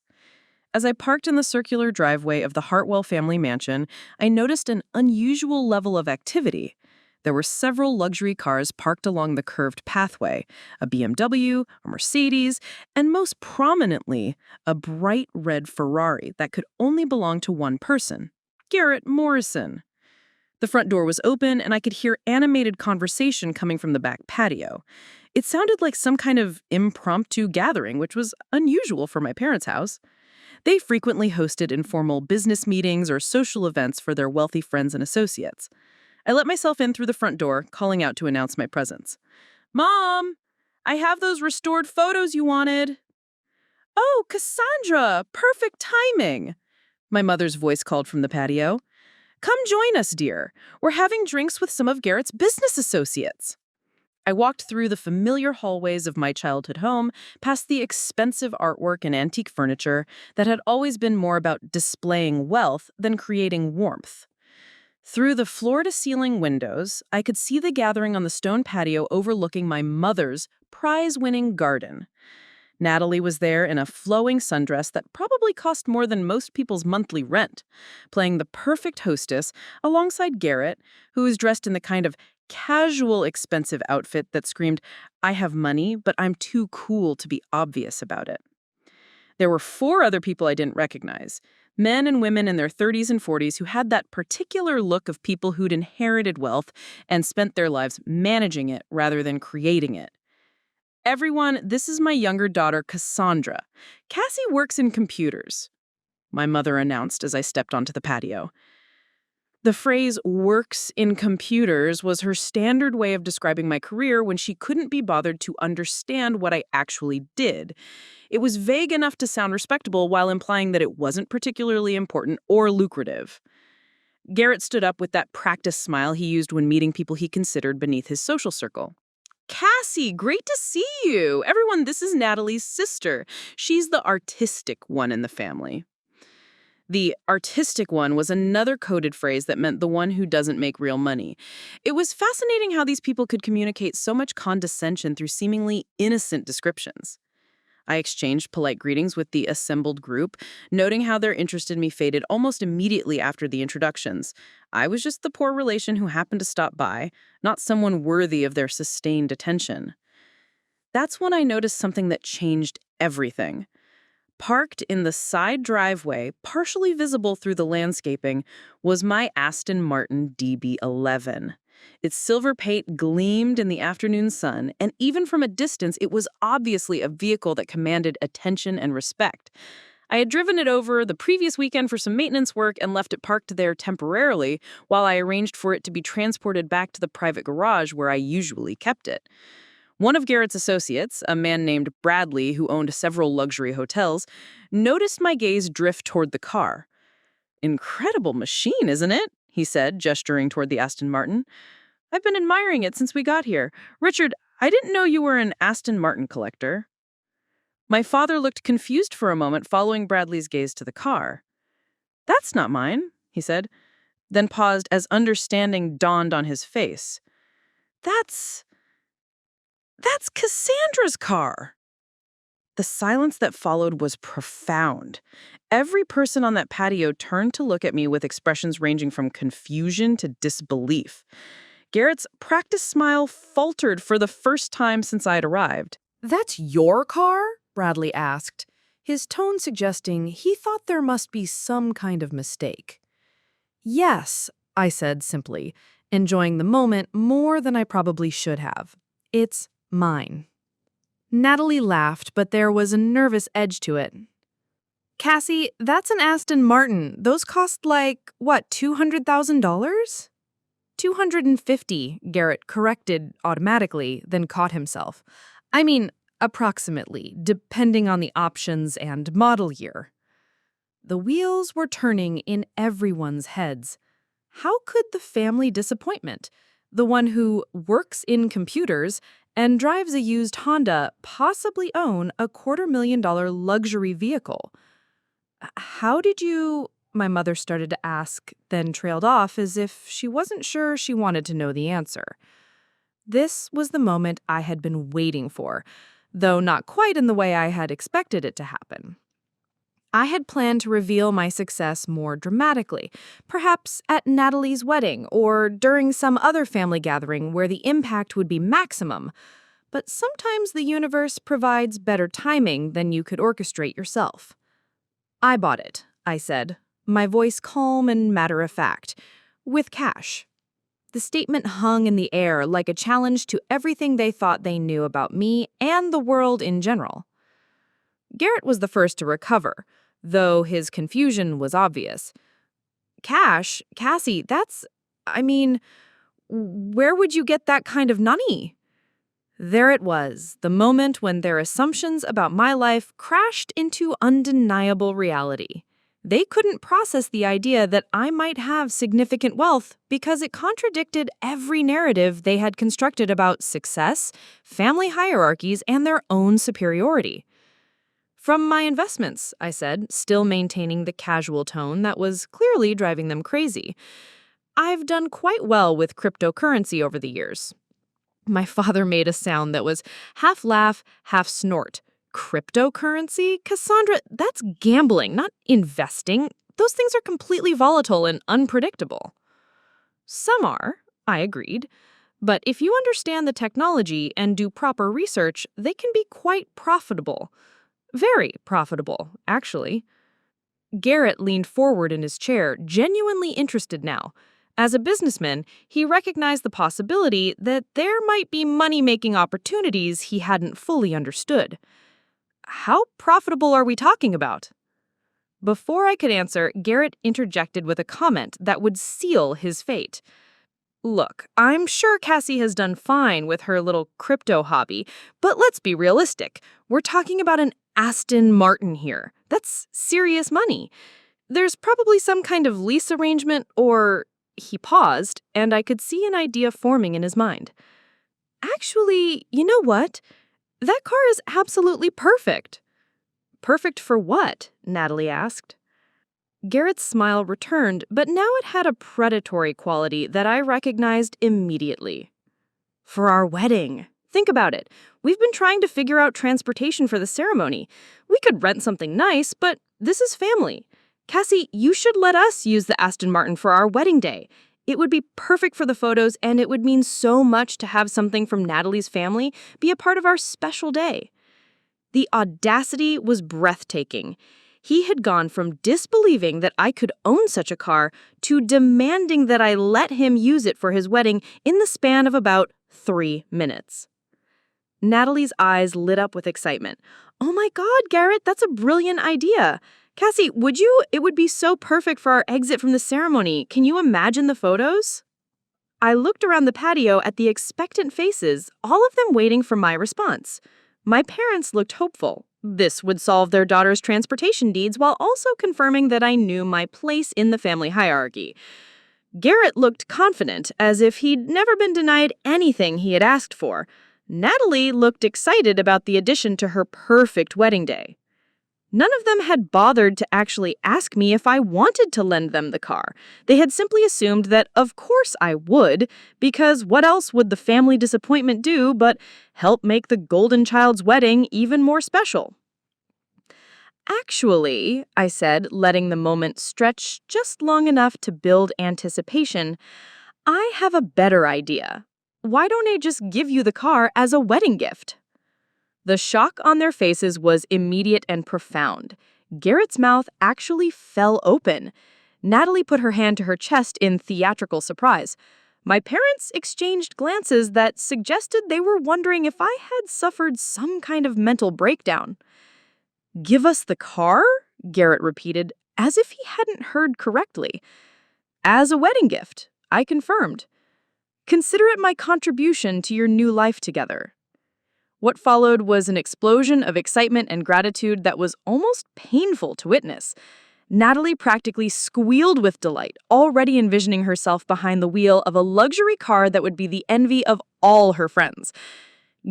As I parked in the circular driveway of the Hartwell family mansion, I noticed an unusual level of activity. There were several luxury cars parked along the curved pathway, a BMW, a Mercedes, and most prominently, a bright red Ferrari that could only belong to one person, Garrett Morrison. The front door was open, and I could hear animated conversation coming from the back patio. It sounded like some kind of impromptu gathering, which was unusual for my parents' house. They frequently hosted informal business meetings or social events for their wealthy friends and associates. I let myself in through the front door, calling out to announce my presence. "Mom, I have those restored photos you wanted." Oh, Cassandra, perfect timing, my mother's voice called from the patio. Come join us, dear. We're having drinks with some of Garrett's business associates. I walked through the familiar hallways of my childhood home, past the expensive artwork and antique furniture that had always been more about displaying wealth than creating warmth. Through the floor-to-ceiling windows, I could see the gathering on the stone patio overlooking my mother's prize-winning garden. Natalie was there in a flowing sundress that probably cost more than most people's monthly rent, playing the perfect hostess alongside Garrett, who was dressed in the kind of casual, expensive outfit that screamed, "I have money, but I'm too cool to be obvious about it." There were 4 other people I didn't recognize, men and women in their 30s and 40s who had that particular look of people who'd inherited wealth and spent their lives managing it rather than creating it. Everyone, this is my younger daughter, Cassandra. Cassie works in computers, my mother announced as I stepped onto the patio. The phrase works in computers was her standard way of describing my career when she couldn't be bothered to understand what I actually did. It was vague enough to sound respectable while implying that it wasn't particularly important or lucrative. Garrett stood up with that practice smile he used when meeting people he considered beneath his social circle. Cassie, great to see you. Everyone, this is Natalie's sister. She's the artistic one in the family. The artistic one was another coded phrase that meant the one who doesn't make real money. It was fascinating how these people could communicate so much condescension through seemingly innocent descriptions. I exchanged polite greetings with the assembled group, noting how their interest in me faded almost immediately after the introductions. I was just the poor relation who happened to stop by, not someone worthy of their sustained attention. That's when I noticed something that changed everything. Parked in the side driveway, partially visible through the landscaping, was my Aston Martin DB11. Its silver paint gleamed in the afternoon sun, and even from a distance, it was obviously a vehicle that commanded attention and respect. I had driven it over the previous weekend for some maintenance work and left it parked there temporarily while I arranged for it to be transported back to the private garage where I usually kept it. One of Garrett's associates, a man named Bradley who owned several luxury hotels, noticed my gaze drift toward the car. "Incredible machine, isn't it?" he said, gesturing toward the Aston Martin. "I've been admiring it since we got here. Richard, I didn't know you were an Aston Martin collector." My father looked confused for a moment, following Bradley's gaze to the car. "That's not mine," he said, then paused as understanding dawned on his face. That's Cassandra's car." The silence that followed was profound. Every person on that patio turned to look at me with expressions ranging from confusion to disbelief. Garrett's practiced smile faltered for the first time since I'd arrived. "That's your car?" Bradley asked, his tone suggesting he thought there must be some kind of mistake. "Yes," I said simply, enjoying the moment more than I probably should have. "It's mine." Natalie laughed, but there was a nervous edge to it. "Cassie, that's an Aston Martin. Those cost like, what, $200,000? $250, Garrett corrected automatically, then caught himself. I mean, approximately, depending on the options and model year. The wheels were turning in everyone's heads. How could the family disappointment, the one who works in computers and drives a used Honda, possibly own a $250,000 luxury vehicle? "How did you—" my mother started to ask, then trailed off as if she wasn't sure she wanted to know the answer. This was the moment I had been waiting for, though not quite in the way I had expected it to happen. I had planned to reveal my success more dramatically, perhaps at Natalie's wedding or during some other family gathering where the impact would be maximum. But sometimes the universe provides better timing than you could orchestrate yourself. "I bought it," I said, my voice calm and matter-of-fact, "with cash." The statement hung in the air like a challenge to everything they thought they knew about me and the world in general. Garrett was the first to recover, though his confusion was obvious. "Cash? Cassie, where would you get that kind of money?" There it was, the moment when their assumptions about my life crashed into undeniable reality. They couldn't process the idea that I might have significant wealth because it contradicted every narrative they had constructed about success, family hierarchies, and their own superiority. From my investments, I said, still maintaining the casual tone that was clearly driving them crazy. I've done quite well with cryptocurrency over the years. My father made a sound that was half laugh, half snort. Cryptocurrency? Cassandra, that's gambling, not investing. Those things are completely volatile and unpredictable. Some are, I agreed. But if you understand the technology and do proper research, they can be quite profitable. Very profitable, actually. Garrett leaned forward in his chair, genuinely interested now. As a businessman, he recognized the possibility that there might be money-making opportunities he hadn't fully understood. How profitable are we talking about? Before I could answer, Garrett interjected with a comment that would seal his fate. Look, I'm sure Cassie has done fine with her little crypto hobby, but let's be realistic. We're talking about an Aston Martin here. That's serious money. There's probably some kind of lease arrangement or... He paused, and I could see an idea forming in his mind. Actually, you know what? That car is absolutely perfect. Perfect for what? Natalie asked. Garrett's smile returned, but now it had a predatory quality that I recognized immediately. For our wedding. Think about it. We've been trying to figure out transportation for the ceremony. We could rent something nice, but this is family. Cassie, you should let us use the Aston Martin for our wedding day. It would be perfect for the photos, and it would mean so much to have something from Natalie's family be a part of our special day. The audacity was breathtaking. He had gone from disbelieving that I could own such a car to demanding that I let him use it for his wedding in the span of about 3 minutes. Natalie's eyes lit up with excitement. Oh my God, Garrett, that's a brilliant idea. Cassie, it would be so perfect for our exit from the ceremony. Can you imagine the photos? I looked around the patio at the expectant faces, all of them waiting for my response. My parents looked hopeful. This would solve their daughter's transportation needs while also confirming that I knew my place in the family hierarchy. Garrett looked confident, as if he'd never been denied anything he had asked for. Natalie looked excited about the addition to her perfect wedding day. None of them had bothered to actually ask me if I wanted to lend them the car. They had simply assumed that, of course, I would, because what else would the family disappointment do but help make the golden child's wedding even more special? Actually, I said, letting the moment stretch just long enough to build anticipation, I have a better idea. Why don't I just give you the car as a wedding gift? The shock on their faces was immediate and profound. Garrett's mouth actually fell open. Natalie put her hand to her chest in theatrical surprise. My parents exchanged glances that suggested they were wondering if I had suffered some kind of mental breakdown. Give us the car? Garrett repeated, as if he hadn't heard correctly. As a wedding gift, I confirmed. Consider it my contribution to your new life together. What followed was an explosion of excitement and gratitude that was almost painful to witness. Natalie practically squealed with delight, already envisioning herself behind the wheel of a luxury car that would be the envy of all her friends.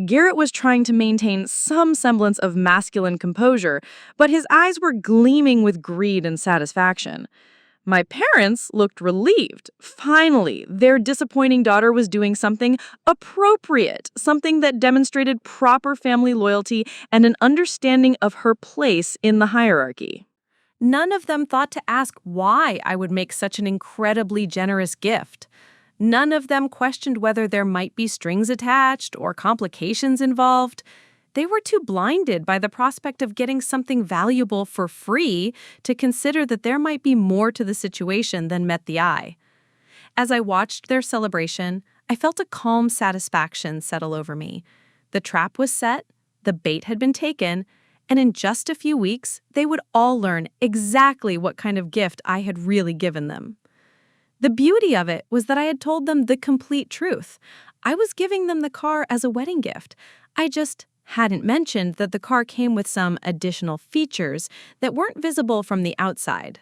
Garrett was trying to maintain some semblance of masculine composure, but his eyes were gleaming with greed and satisfaction. My parents looked relieved. Finally, their disappointing daughter was doing something appropriate, something that demonstrated proper family loyalty and an understanding of her place in the hierarchy. None of them thought to ask why I would make such an incredibly generous gift. None of them questioned whether there might be strings attached or complications involved. They were too blinded by the prospect of getting something valuable for free to consider that there might be more to the situation than met the eye. As I watched their celebration, I felt a calm satisfaction settle over me. The trap was set, the bait had been taken, and in just a few weeks, they would all learn exactly what kind of gift I had really given them. The beauty of it was that I had told them the complete truth. I was giving them the car as a wedding gift. I just hadn't mentioned that the car came with some additional features that weren't visible from the outside.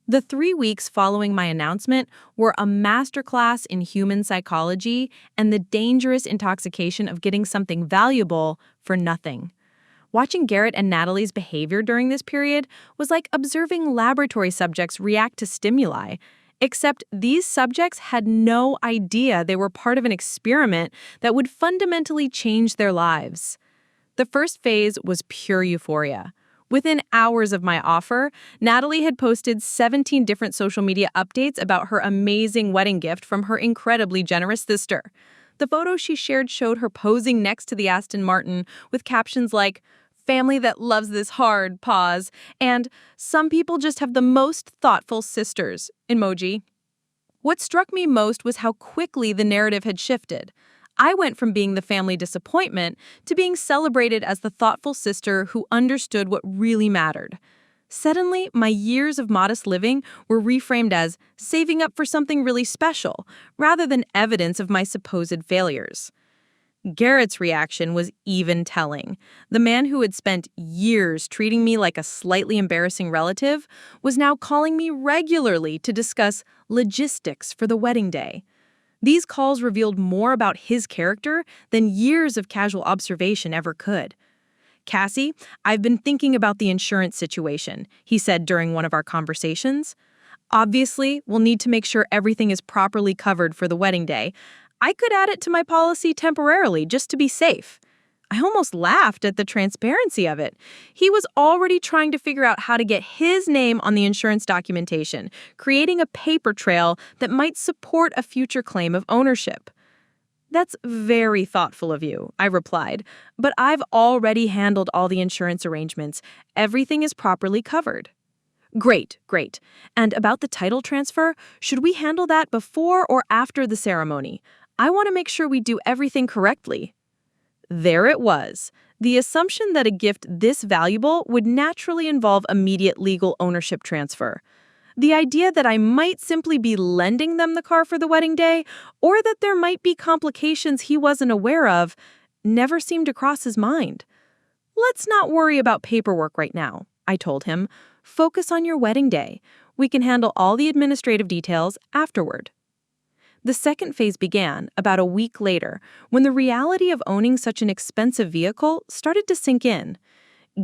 The 3 weeks following my announcement were a masterclass in human psychology and the dangerous intoxication of getting something valuable for nothing. Watching Garrett and Natalie's behavior during this period was like observing laboratory subjects react to stimuli, except these subjects had no idea they were part of an experiment that would fundamentally change their lives. The first phase was pure euphoria. Within hours of my offer, Natalie had posted 17 different social media updates about her amazing wedding gift from her incredibly generous sister. The photo she shared showed her posing next to the Aston Martin with captions like, "Family that loves this hard, pause," and "Some people just have the most thoughtful sisters," emoji. What struck me most was how quickly the narrative had shifted. I went from being the family disappointment to being celebrated as the thoughtful sister who understood what really mattered. Suddenly, my years of modest living were reframed as saving up for something really special, rather than evidence of my supposed failures. Garrett's reaction was even telling. The man who had spent years treating me like a slightly embarrassing relative was now calling me regularly to discuss logistics for the wedding day. These calls revealed more about his character than years of casual observation ever could. "Cassie, I've been thinking about the insurance situation," he said during one of our conversations. "Obviously, we'll need to make sure everything is properly covered for the wedding day. I could add it to my policy temporarily just to be safe." I almost laughed at the transparency of it. He was already trying to figure out how to get his name on the insurance documentation, creating a paper trail that might support a future claim of ownership. "That's very thoughtful of you," I replied, "but I've already handled all the insurance arrangements. Everything is properly covered." "Great, great. And about the title transfer, should we handle that before or after the ceremony? I want to make sure we do everything correctly." There it was. The assumption that a gift this valuable would naturally involve immediate legal ownership transfer. The idea that I might simply be lending them the car for the wedding day, or that there might be complications he wasn't aware of, never seemed to cross his mind. "Let's not worry about paperwork right now," I told him. "Focus on your wedding day. We can handle all the administrative details afterward." The second phase began about a week later, when the reality of owning such an expensive vehicle started to sink in.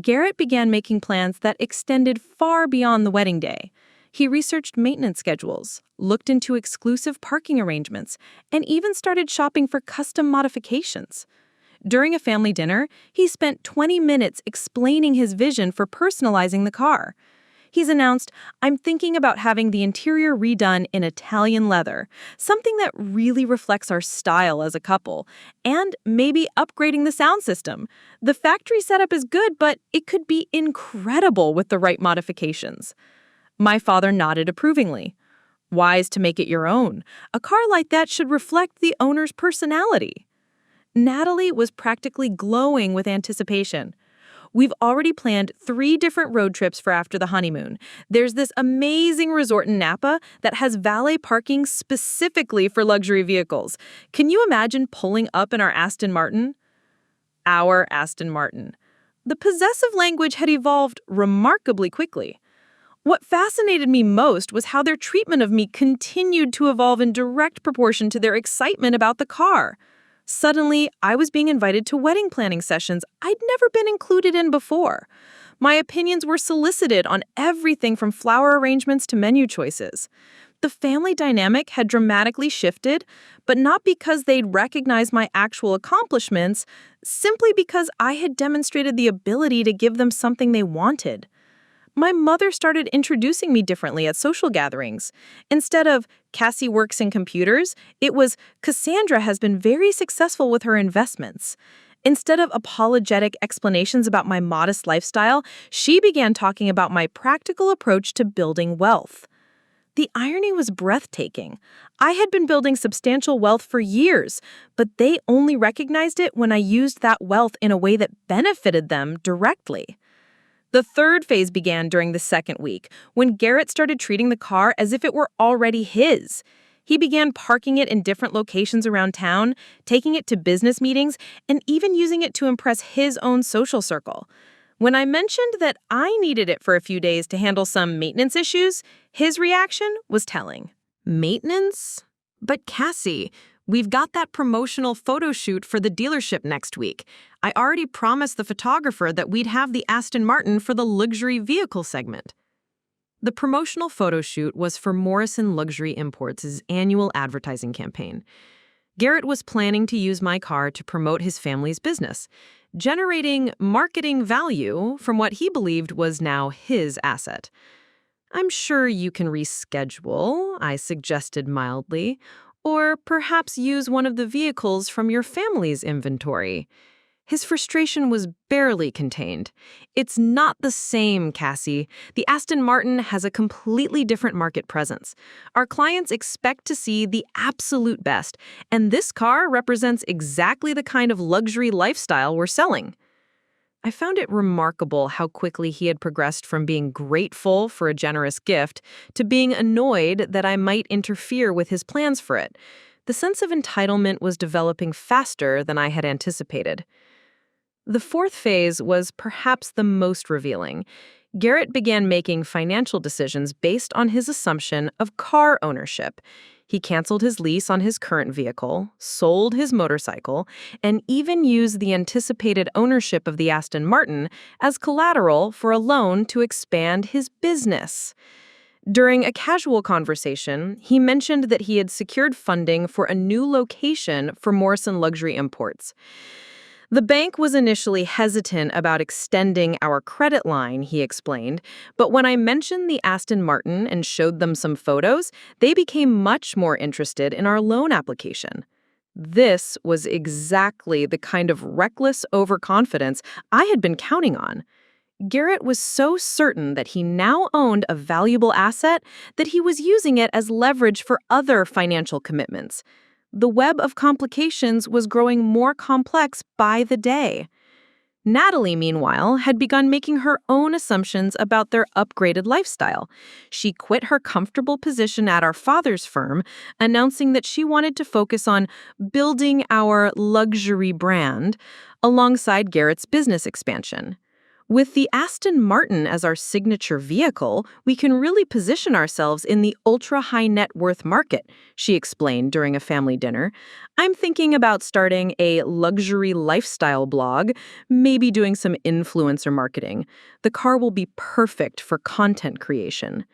Garrett began making plans that extended far beyond the wedding day. He researched maintenance schedules, looked into exclusive parking arrangements, and even started shopping for custom modifications. During a family dinner, he spent 20 minutes explaining his vision for personalizing the car. He's announced, "I'm thinking about having the interior redone in Italian leather, something that really reflects our style as a couple, and maybe upgrading the sound system. The factory setup is good, but it could be incredible with the right modifications." My father nodded approvingly. "Wise to make it your own. A car like that should reflect the owner's personality." Natalie was practically glowing with anticipation. "We've already planned 3 different road trips for after the honeymoon. There's this amazing resort in Napa that has valet parking specifically for luxury vehicles. Can you imagine pulling up in our Aston Martin?" Our Aston Martin. The possessive language had evolved remarkably quickly. What fascinated me most was how their treatment of me continued to evolve in direct proportion to their excitement about the car. Suddenly, I was being invited to wedding planning sessions I'd never been included in before. My opinions were solicited on everything from flower arrangements to menu choices. The family dynamic had dramatically shifted, but not because they'd recognized my actual accomplishments, simply because I had demonstrated the ability to give them something they wanted. My mother started introducing me differently at social gatherings. Instead of "Cassie works in computers," it was "Cassandra has been very successful with her investments." Instead of apologetic explanations about my modest lifestyle, she began talking about my practical approach to building wealth. The irony was breathtaking. I had been building substantial wealth for years, but they only recognized it when I used that wealth in a way that benefited them directly. The third phase began during the second week, when Garrett started treating the car as if it were already his. He began parking it in different locations around town, taking it to business meetings, and even using it to impress his own social circle. When I mentioned that I needed it for a few days to handle some maintenance issues, his reaction was telling. Maintenance? But Cassie, we've got that promotional photo shoot for the dealership next week. I already promised the photographer that we'd have the Aston Martin for the luxury vehicle segment. The promotional photo shoot was for Morrison Luxury Imports' annual advertising campaign. Garrett was planning to use my car to promote his family's business, generating marketing value from what he believed was now his asset. "I'm sure you can reschedule," I suggested mildly, "or perhaps use one of the vehicles from your family's inventory." His frustration was barely contained. "It's not the same, Cassie. The Aston Martin has a completely different market presence. Our clients expect to see the absolute best, and this car represents exactly the kind of luxury lifestyle we're selling." I found it remarkable how quickly he had progressed from being grateful for a generous gift to being annoyed that I might interfere with his plans for it. The sense of entitlement was developing faster than I had anticipated. The fourth phase was perhaps the most revealing. Garrett began making financial decisions based on his assumption of car ownership. He canceled his lease on his current vehicle, sold his motorcycle, and even used the anticipated ownership of the Aston Martin as collateral for a loan to expand his business. During a casual conversation, he mentioned that he had secured funding for a new location for Morrison Luxury Imports. "The bank was initially hesitant about extending our credit line," he explained, "but when I mentioned the Aston Martin and showed them some photos, they became much more interested in our loan application." This was exactly the kind of reckless overconfidence I had been counting on. Garrett was so certain that he now owned a valuable asset that he was using it as leverage for other financial commitments. The web of complications was growing more complex by the day. Natalie, meanwhile, had begun making her own assumptions about their upgraded lifestyle. She quit her comfortable position at our father's firm, announcing that she wanted to focus on building our luxury brand alongside Garrett's business expansion. "With the Aston Martin as our signature vehicle, we can really position ourselves in the ultra-high net worth market," she explained during a family dinner. "I'm thinking about starting a luxury lifestyle blog, maybe doing some influencer marketing. The car will be perfect for content creation."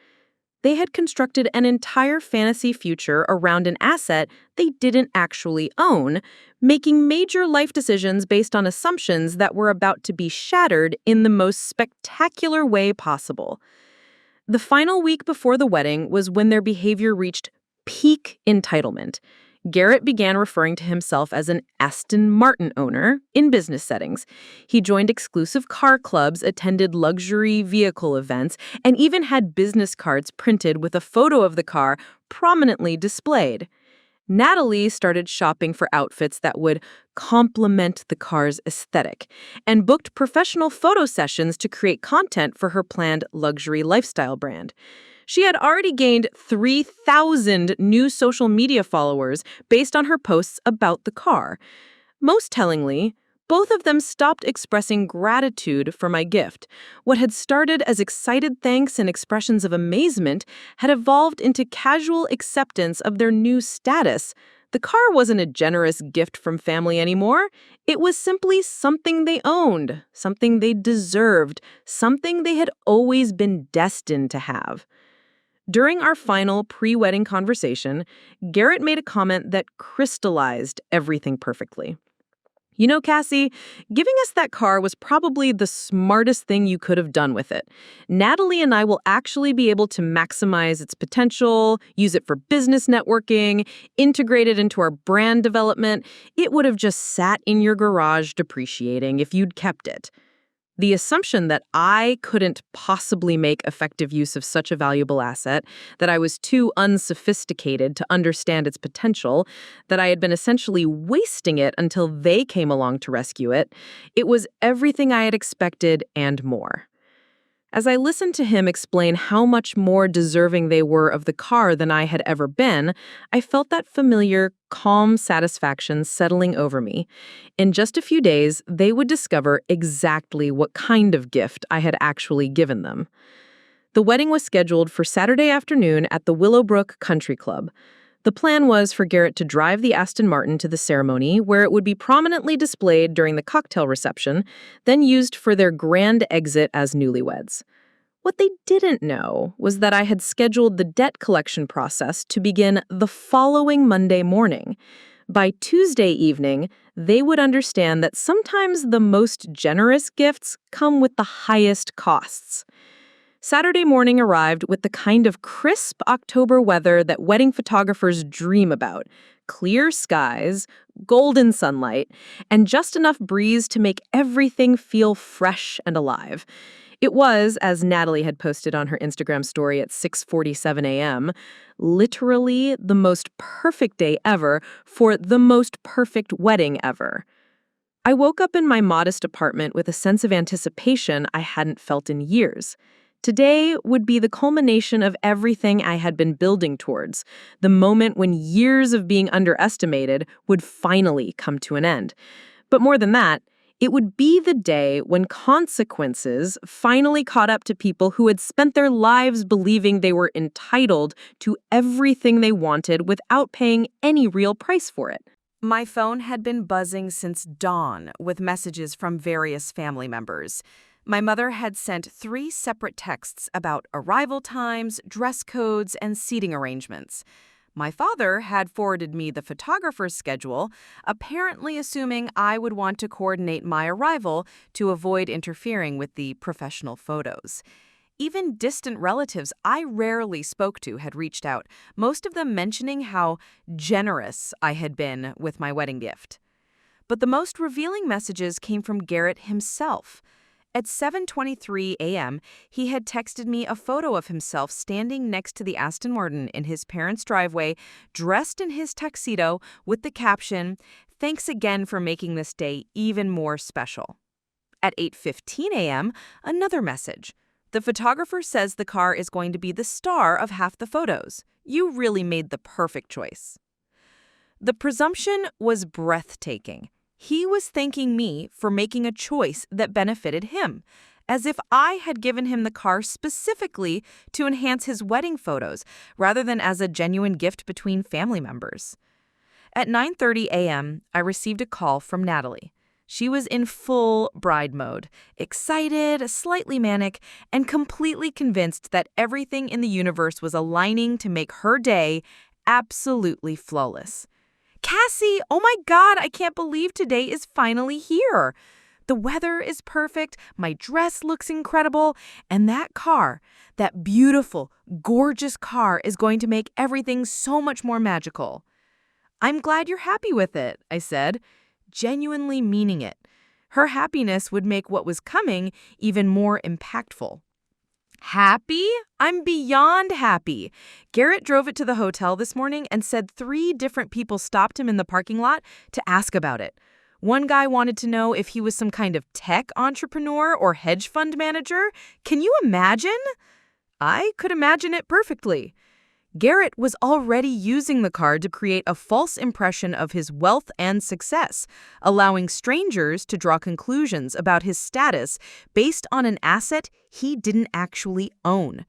They had constructed an entire fantasy future around an asset they didn't actually own, making major life decisions based on assumptions that were about to be shattered in the most spectacular way possible. The final week before the wedding was when their behavior reached peak entitlement. Garrett began referring to himself as an Aston Martin owner in business settings. He joined exclusive car clubs, attended luxury vehicle events, and even had business cards printed with a photo of the car prominently displayed. Natalie started shopping for outfits that would complement the car's aesthetic and booked professional photo sessions to create content for her planned luxury lifestyle brand. She had already gained 3,000 new social media followers based on her posts about the car. Most tellingly, both of them stopped expressing gratitude for my gift. What had started as excited thanks and expressions of amazement had evolved into casual acceptance of their new status. The car wasn't a generous gift from family anymore. It was simply something they owned, something they deserved, something they had always been destined to have. During our final pre-wedding conversation, Garrett made a comment that crystallized everything perfectly. "You know, Cassie, giving us that car was probably the smartest thing you could have done with it. Natalie and I will actually be able to maximize its potential, use it for business networking, integrate it into our brand development. It would have just sat in your garage depreciating if you'd kept it." The assumption that I couldn't possibly make effective use of such a valuable asset, that I was too unsophisticated to understand its potential, that I had been essentially wasting it until they came along to rescue it, it was everything I had expected and more. As I listened to him explain how much more deserving they were of the car than I had ever been, I felt that familiar, calm satisfaction settling over me. In just a few days, they would discover exactly what kind of gift I had actually given them. The wedding was scheduled for Saturday afternoon at the Willowbrook Country Club. The plan was for Garrett to drive the Aston Martin to the ceremony, where it would be prominently displayed during the cocktail reception, then used for their grand exit as newlyweds. What they didn't know was that I had scheduled the debt collection process to begin the following Monday morning. By Tuesday evening, they would understand that sometimes the most generous gifts come with the highest costs. Saturday morning arrived with the kind of crisp October weather that wedding photographers dream about. Clear skies, golden sunlight, and just enough breeze to make everything feel fresh and alive. It was, as Natalie had posted on her Instagram story at 6:47 a.m., literally the most perfect day ever for the most perfect wedding ever. I woke up in my modest apartment with a sense of anticipation I hadn't felt in years. Today would be the culmination of everything I had been building towards, the moment when years of being underestimated would finally come to an end. But more than that, it would be the day when consequences finally caught up to people who had spent their lives believing they were entitled to everything they wanted without paying any real price for it. My phone had been buzzing since dawn with messages from various family members. My mother had sent 3 separate texts about arrival times, dress codes, and seating arrangements. My father had forwarded me the photographer's schedule, apparently assuming I would want to coordinate my arrival to avoid interfering with the professional photos. Even distant relatives I rarely spoke to had reached out, most of them mentioning how generous I had been with my wedding gift. But the most revealing messages came from Garrett himself. At 7:23 a.m., he had texted me a photo of himself standing next to the Aston Martin in his parents' driveway, dressed in his tuxedo, with the caption, "Thanks again for making this day even more special." At 8:15 a.m., another message. "The photographer says the car is going to be the star of half the photos. You really made the perfect choice." The presumption was breathtaking. He was thanking me for making a choice that benefited him, as if I had given him the car specifically to enhance his wedding photos, rather than as a genuine gift between family members. At 9:30 a.m., I received a call from Natalie. She was in full bride mode, excited, slightly manic, and completely convinced that everything in the universe was aligning to make her day absolutely flawless. "Cassie, oh my God, I can't believe today is finally here. The weather is perfect, my dress looks incredible, and that car, that beautiful, gorgeous car is going to make everything so much more magical." "I'm glad you're happy with it," I said, genuinely meaning it. Her happiness would make what was coming even more impactful. "Happy? I'm beyond happy." Garrett drove it to the hotel this morning and said 3 different people stopped him in the parking lot to ask about it. One guy wanted to know if he was some kind of tech entrepreneur or hedge fund manager. Can you imagine? I could imagine it perfectly. Garrett was already using the car to create a false impression of his wealth and success, allowing strangers to draw conclusions about his status based on an asset he didn't actually own.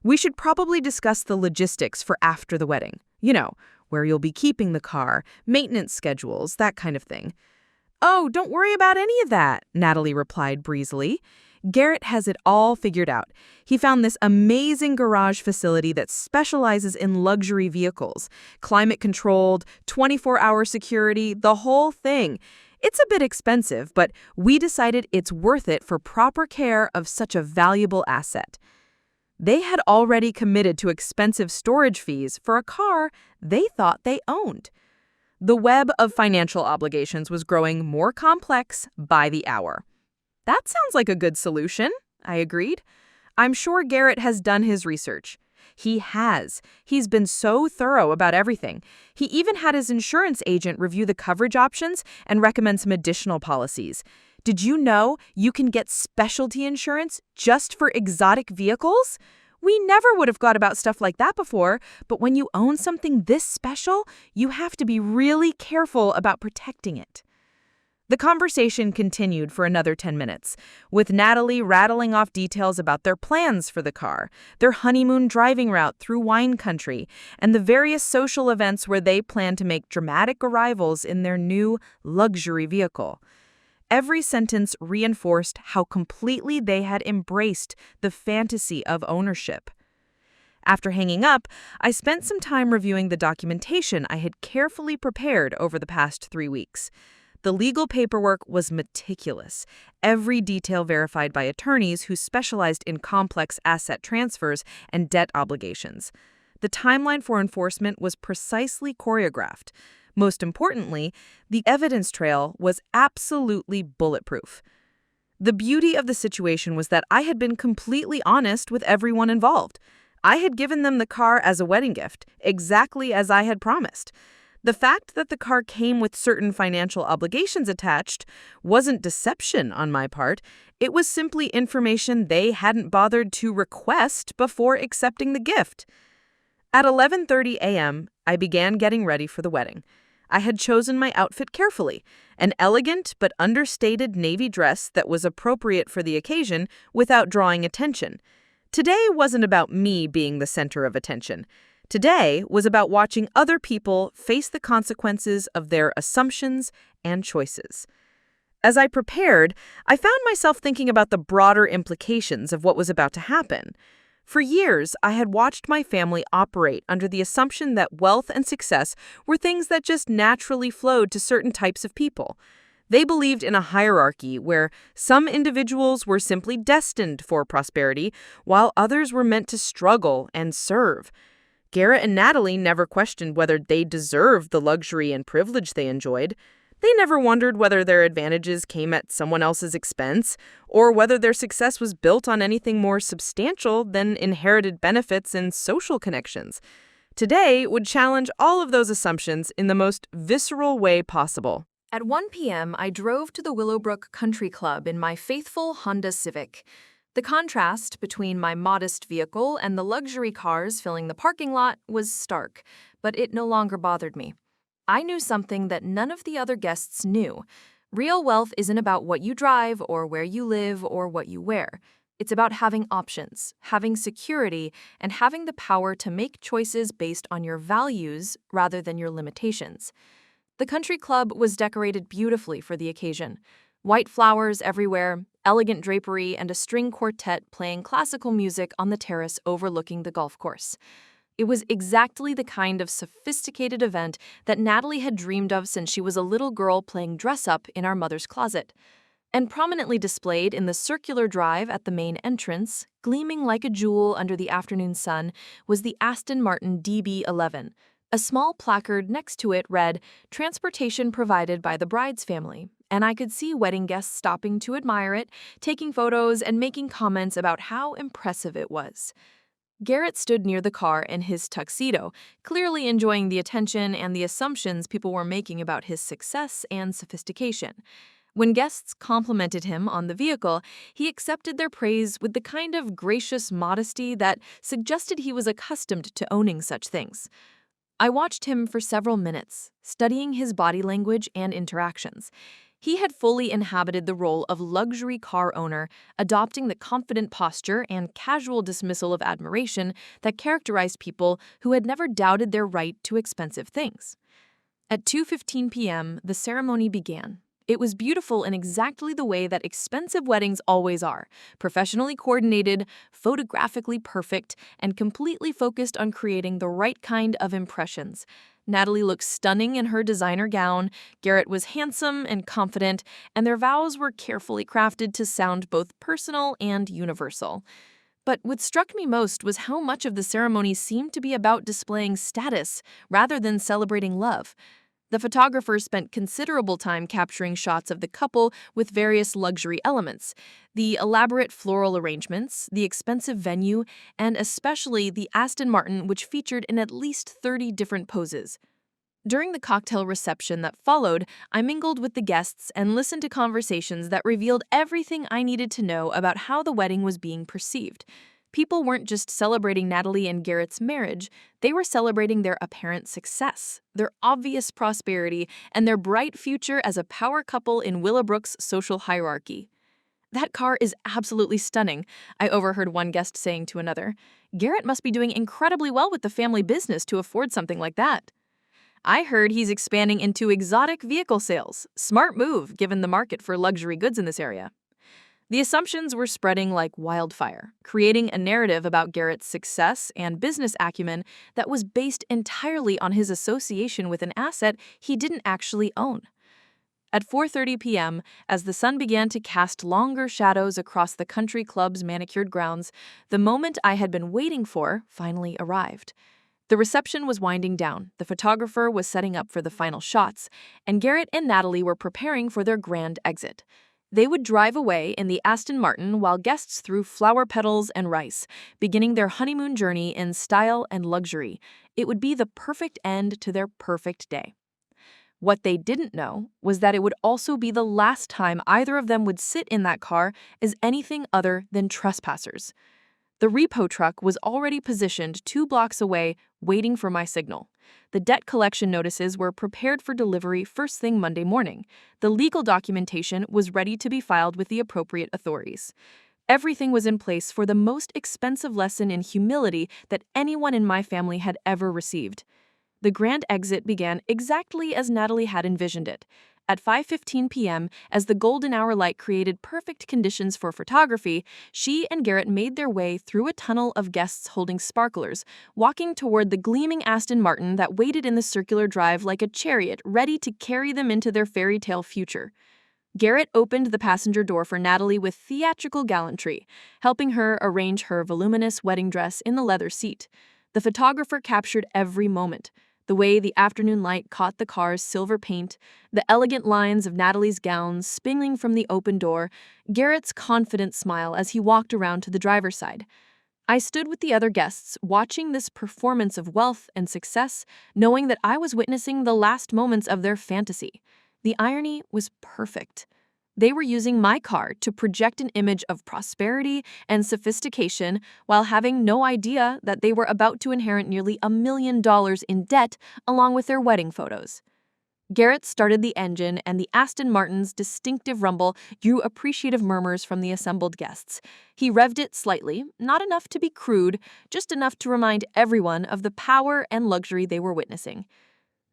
We should probably discuss the logistics for after the wedding. You know, where you'll be keeping the car, maintenance schedules, that kind of thing. "Oh, don't worry about any of that," Natalie replied breezily. Garrett has it all figured out. He found this amazing garage facility that specializes in luxury vehicles, climate-controlled, 24-hour security, the whole thing. It's a bit expensive, but we decided it's worth it for proper care of such a valuable asset. They had already committed to expensive storage fees for a car they thought they owned. The web of financial obligations was growing more complex by the hour. "That sounds like a good solution," I agreed. "I'm sure Garrett has done his research." He has. He's been so thorough about everything. He even had his insurance agent review the coverage options and recommend some additional policies. Did you know you can get specialty insurance just for exotic vehicles? We never would have got about stuff like that before, but when you own something this special, you have to be really careful about protecting it. The conversation continued for another 10 minutes, with Natalie rattling off details about their plans for the car, their honeymoon driving route through wine country, and the various social events where they plan to make dramatic arrivals in their new luxury vehicle. Every sentence reinforced how completely they had embraced the fantasy of ownership. After hanging up, I spent some time reviewing the documentation I had carefully prepared over the past 3 weeks. The legal paperwork was meticulous, every detail verified by attorneys who specialized in complex asset transfers and debt obligations. The timeline for enforcement was precisely choreographed. Most importantly, the evidence trail was absolutely bulletproof. The beauty of the situation was that I had been completely honest with everyone involved. I had given them the car as a wedding gift, exactly as I had promised. The fact that the car came with certain financial obligations attached wasn't deception on my part. It was simply information they hadn't bothered to request before accepting the gift. At 11:30 a.m., I began getting ready for the wedding. I had chosen my outfit carefully, an elegant but understated navy dress that was appropriate for the occasion without drawing attention. Today wasn't about me being the center of attention. Today was about watching other people face the consequences of their assumptions and choices. As I prepared, I found myself thinking about the broader implications of what was about to happen. For years, I had watched my family operate under the assumption that wealth and success were things that just naturally flowed to certain types of people. They believed in a hierarchy where some individuals were simply destined for prosperity, while others were meant to struggle and serve. Garrett and Natalie never questioned whether they deserved the luxury and privilege they enjoyed. They never wondered whether their advantages came at someone else's expense, or whether their success was built on anything more substantial than inherited benefits and social connections. Today would challenge all of those assumptions in the most visceral way possible. At 1 p.m., I drove to the Willowbrook Country Club in my faithful Honda Civic. The contrast between my modest vehicle and the luxury cars filling the parking lot was stark, but it no longer bothered me. I knew something that none of the other guests knew. Real wealth isn't about what you drive or where you live or what you wear. It's about having options, having security, and having the power to make choices based on your values rather than your limitations. The country club was decorated beautifully for the occasion. White flowers everywhere, elegant drapery, and a string quartet playing classical music on the terrace overlooking the golf course. It was exactly the kind of sophisticated event that Natalie had dreamed of since she was a little girl playing dress-up in our mother's closet. And prominently displayed in the circular drive at the main entrance, gleaming like a jewel under the afternoon sun, was the Aston Martin DB11. A small placard next to it read, "Transportation provided by the bride's family," and I could see wedding guests stopping to admire it, taking photos, and making comments about how impressive it was. Garrett stood near the car in his tuxedo, clearly enjoying the attention and the assumptions people were making about his success and sophistication. When guests complimented him on the vehicle, he accepted their praise with the kind of gracious modesty that suggested he was accustomed to owning such things. I watched him for several minutes, studying his body language and interactions. He had fully inhabited the role of luxury car owner, adopting the confident posture and casual dismissal of admiration that characterized people who had never doubted their right to expensive things. At 2:15 p.m., the ceremony began. It was beautiful in exactly the way that expensive weddings always are, professionally coordinated, photographically perfect, and completely focused on creating the right kind of impressions. Natalie looked stunning in her designer gown, Garrett was handsome and confident, and their vows were carefully crafted to sound both personal and universal. But what struck me most was how much of the ceremony seemed to be about displaying status rather than celebrating love. The photographer spent considerable time capturing shots of the couple with various luxury elements, the elaborate floral arrangements, the expensive venue, and especially the Aston Martin, which featured in at least 30 different poses. During the cocktail reception that followed, I mingled with the guests and listened to conversations that revealed everything I needed to know about how the wedding was being perceived. People weren't just celebrating Natalie and Garrett's marriage, they were celebrating their apparent success, their obvious prosperity, and their bright future as a power couple in Willowbrook's social hierarchy. "That car is absolutely stunning," I overheard one guest saying to another. "Garrett must be doing incredibly well with the family business to afford something like that." "I heard he's expanding into exotic vehicle sales. Smart move, given the market for luxury goods in this area." The assumptions were spreading like wildfire, creating a narrative about Garrett's success and business acumen that was based entirely on his association with an asset he didn't actually own. At 4:30 p.m., as the sun began to cast longer shadows across the country club's manicured grounds, the moment I had been waiting for finally arrived. The reception was winding down, the photographer was setting up for the final shots, and Garrett and Natalie were preparing for their grand exit. They would drive away in the Aston Martin while guests threw flower petals and rice, beginning their honeymoon journey in style and luxury. It would be the perfect end to their perfect day. What they didn't know was that it would also be the last time either of them would sit in that car as anything other than trespassers. The repo truck was already positioned 2 blocks away, waiting for my signal. The debt collection notices were prepared for delivery first thing Monday morning. The legal documentation was ready to be filed with the appropriate authorities. Everything was in place for the most expensive lesson in humility that anyone in my family had ever received. The grand exit began exactly as Natalie had envisioned it. At 5:15 p.m., as the golden hour light created perfect conditions for photography, she and Garrett made their way through a tunnel of guests holding sparklers, walking toward the gleaming Aston Martin that waited in the circular drive like a chariot ready to carry them into their fairy tale future. Garrett opened the passenger door for Natalie with theatrical gallantry, helping her arrange her voluminous wedding dress in the leather seat. The photographer captured every moment. The way the afternoon light caught the car's silver paint, the elegant lines of Natalie's gown spilling from the open door, Garrett's confident smile as he walked around to the driver's side. I stood with the other guests, watching this performance of wealth and success, knowing that I was witnessing the last moments of their fantasy. The irony was perfect. They were using my car to project an image of prosperity and sophistication while having no idea that they were about to inherit nearly $1 million in debt along with their wedding photos. Garrett started the engine, and the Aston Martin's distinctive rumble drew appreciative murmurs from the assembled guests. He revved it slightly, not enough to be crude, just enough to remind everyone of the power and luxury they were witnessing.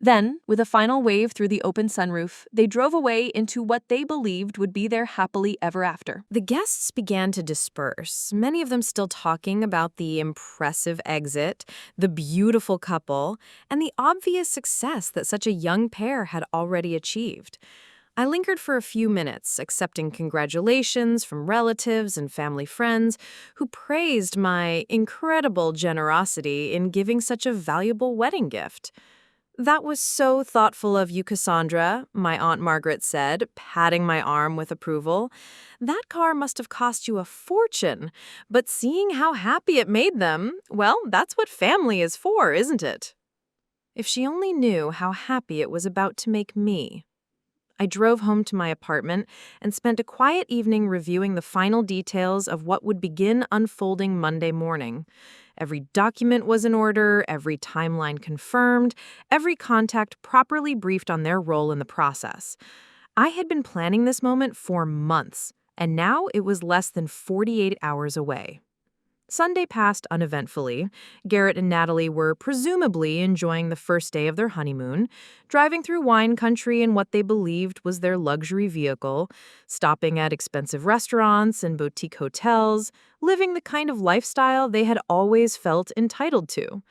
Then, with a final wave through the open sunroof, they drove away into what they believed would be their happily ever after. The guests began to disperse, many of them still talking about the impressive exit, the beautiful couple, and the obvious success that such a young pair had already achieved. I lingered for a few minutes, accepting congratulations from relatives and family friends who praised my incredible generosity in giving such a valuable wedding gift. "That was so thoughtful of you, Cassandra," my Aunt Margaret said, patting my arm with approval. "That car must have cost you a fortune, but seeing how happy it made them, well, that's what family is for, isn't it?" If she only knew how happy it was about to make me. I drove home to my apartment and spent a quiet evening reviewing the final details of what would begin unfolding Monday morning. Every document was in order, every timeline confirmed, every contact properly briefed on their role in the process. I had been planning this moment for months, and now it was less than 48 hours away. Sunday passed uneventfully. Garrett and Natalie were presumably enjoying the first day of their honeymoon, driving through wine country in what they believed was their luxury vehicle, stopping at expensive restaurants and boutique hotels, living the kind of lifestyle they had always felt entitled to.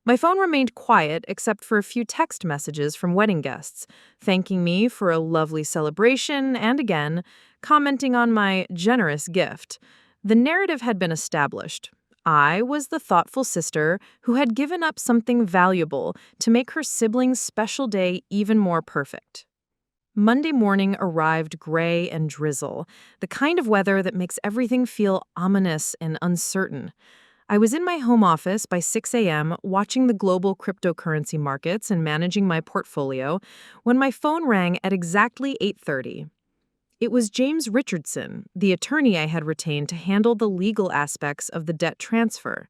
My phone remained quiet except for a few text messages from wedding guests, thanking me for a lovely celebration and, again, commenting on my generous gift. The narrative had been established. I was the thoughtful sister who had given up something valuable to make her siblings' special day even more perfect. Monday morning arrived gray and drizzle, the kind of weather that makes everything feel ominous and uncertain. I was in my home office by 6 a.m. watching the global cryptocurrency markets and managing my portfolio when my phone rang at exactly 8:30. It was James Richardson, the attorney I had retained to handle the legal aspects of the debt transfer.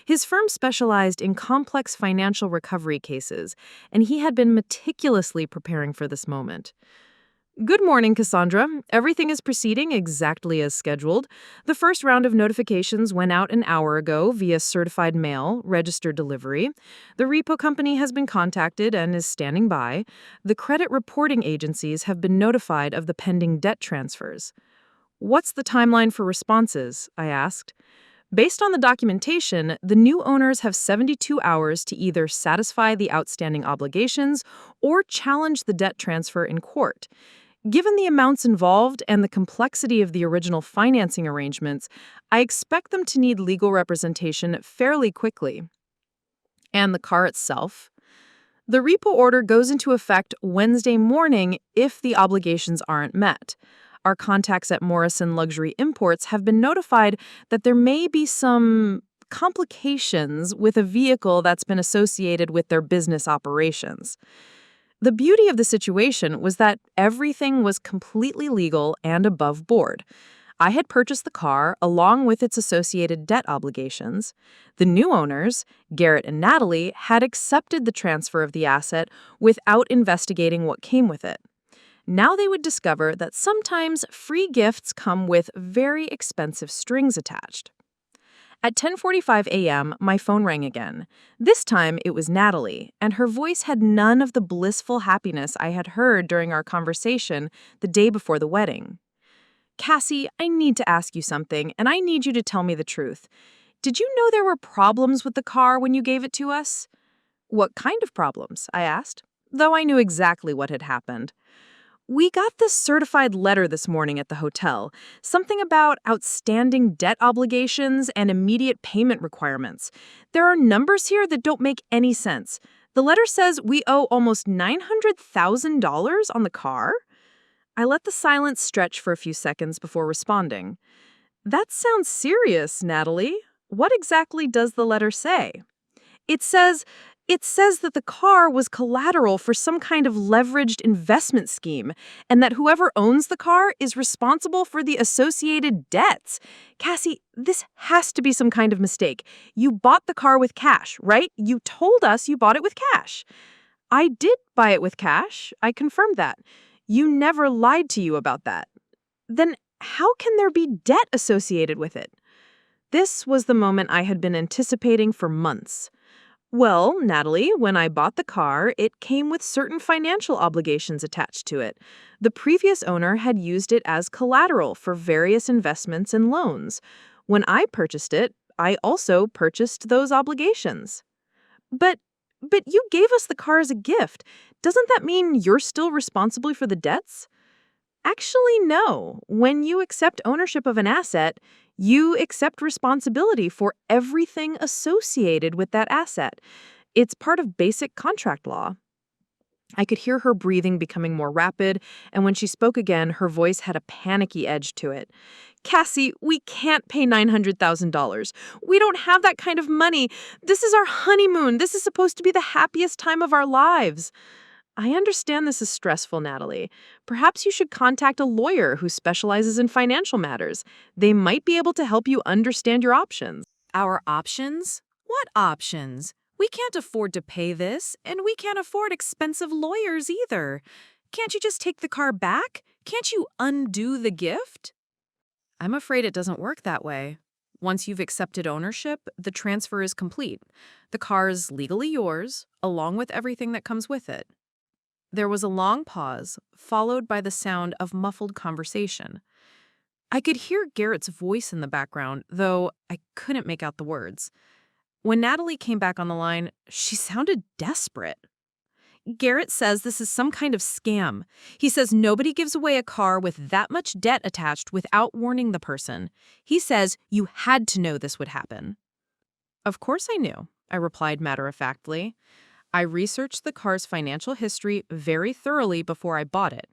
His firm specialized in complex financial recovery cases, and he had been meticulously preparing for this moment. Good morning, Cassandra. Everything is proceeding exactly as scheduled. The first round of notifications went out an hour ago via certified mail, registered delivery. The repo company has been contacted and is standing by. The credit reporting agencies have been notified of the pending debt transfers. What's the timeline for responses? I asked. Based on the documentation, the new owners have 72 hours to either satisfy the outstanding obligations or challenge the debt transfer in court. Given the amounts involved and the complexity of the original financing arrangements, I expect them to need legal representation fairly quickly. And the car itself? The repo order goes into effect Wednesday morning if the obligations aren't met. Our contacts at Morrison Luxury Imports have been notified that there may be some complications with a vehicle that's been associated with their business operations. The beauty of the situation was that everything was completely legal and above board. I had purchased the car along with its associated debt obligations. The new owners, Garrett and Natalie, had accepted the transfer of the asset without investigating what came with it. Now they would discover that sometimes free gifts come with very expensive strings attached. At 10:45 a.m., my phone rang again. This time, it was Natalie, and her voice had none of the blissful happiness I had heard during our conversation the day before the wedding. Cassie, I need to ask you something, and I need you to tell me the truth. Did you know there were problems with the car when you gave it to us? What kind of problems? I asked, though I knew exactly what had happened. We got this certified letter this morning at the hotel, something about outstanding debt obligations and immediate payment requirements. There are numbers here that don't make any sense. The letter says we owe almost $900,000 on the car. I let the silence stretch for a few seconds before responding. That sounds serious, Natalie. What exactly does the letter say? It says that the car was collateral for some kind of leveraged investment scheme, and that whoever owns the car is responsible for the associated debts. Cassie, this has to be some kind of mistake. You bought the car with cash, right? You told us you bought it with cash. I did buy it with cash. I confirmed that. You never lied to you about that. Then how can there be debt associated with it? This was the moment I had been anticipating for months. Well, Natalie, when I bought the car, it came with certain financial obligations attached to it. The previous owner had used it as collateral for various investments and loans. When I purchased it, I also purchased those obligations. But you gave us the car as a gift. Doesn't that mean you're still responsible for the debts? Actually, no. When you accept ownership of an asset, you accept responsibility for everything associated with that asset. It's part of basic contract law. I could hear her breathing becoming more rapid, and when she spoke again, her voice had a panicky edge to it. Cassie, we can't pay $900,000. We don't have that kind of money. This is our honeymoon. This is supposed to be the happiest time of our lives. I understand this is stressful, Natalie. Perhaps you should contact a lawyer who specializes in financial matters. They might be able to help you understand your options. Our options? What options? We can't afford to pay this, and we can't afford expensive lawyers either. Can't you just take the car back? Can't you undo the gift? I'm afraid it doesn't work that way. Once you've accepted ownership, the transfer is complete. The car is legally yours, along with everything that comes with it. There was a long pause, followed by the sound of muffled conversation. I could hear Garrett's voice in the background, though I couldn't make out the words. When Natalie came back on the line, she sounded desperate. Garrett says this is some kind of scam. He says nobody gives away a car with that much debt attached without warning the person. He says you had to know this would happen. Of course I knew, I replied matter-of-factly. I researched the car's financial history very thoroughly before I bought it.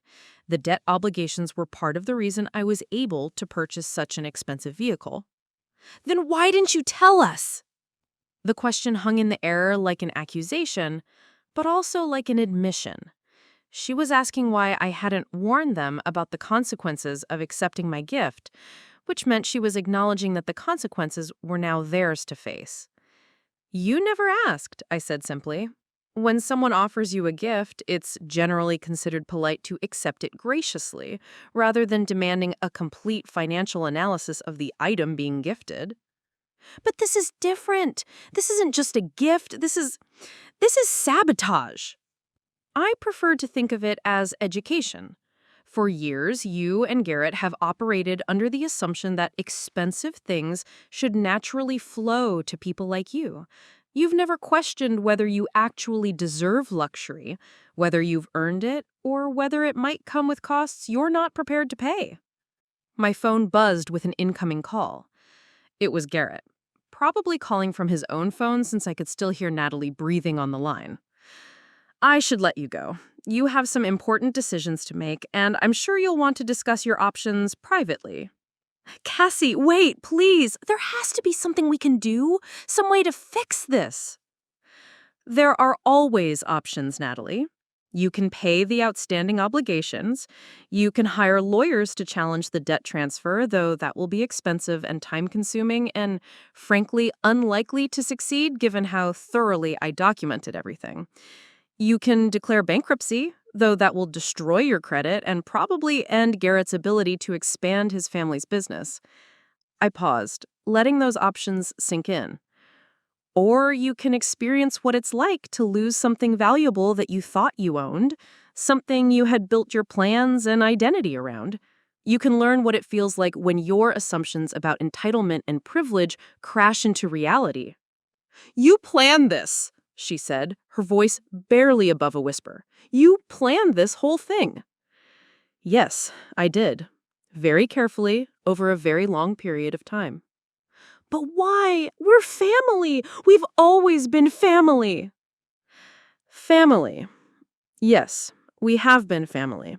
The debt obligations were part of the reason I was able to purchase such an expensive vehicle. Then why didn't you tell us? The question hung in the air like an accusation, but also like an admission. She was asking why I hadn't warned them about the consequences of accepting my gift, which meant she was acknowledging that the consequences were now theirs to face. "You never asked," I said simply. "When someone offers you a gift, it's generally considered polite to accept it graciously, rather than demanding a complete financial analysis of the item being gifted." "But this is different. This isn't just a gift. This is sabotage." I prefer to think of it as education. For years, you and Garrett have operated under the assumption that expensive things should naturally flow to people like you. You've never questioned whether you actually deserve luxury, whether you've earned it, or whether it might come with costs you're not prepared to pay. My phone buzzed with an incoming call. It was Garrett, probably calling from his own phone since I could still hear Natalie breathing on the line. "I should let you go. You have some important decisions to make, and I'm sure you'll want to discuss your options privately." "Cassie, wait, please. There has to be something we can do, some way to fix this." "There are always options, Natalie. You can pay the outstanding obligations. You can hire lawyers to challenge the debt transfer, though that will be expensive and time-consuming and, frankly, unlikely to succeed given how thoroughly I documented everything. You can declare bankruptcy, though that will destroy your credit and probably end Garrett's ability to expand his family's business." I paused, letting those options sink in. "Or you can experience what it's like to lose something valuable that you thought you owned, something you had built your plans and identity around. You can learn what it feels like when your assumptions about entitlement and privilege crash into reality." "You planned this," she said, her voice barely above a whisper. "You planned this whole thing." "Yes, I did. Very carefully, over a very long period of time." "But why? We're family. We've always been family." "Family. Yes, we have been family.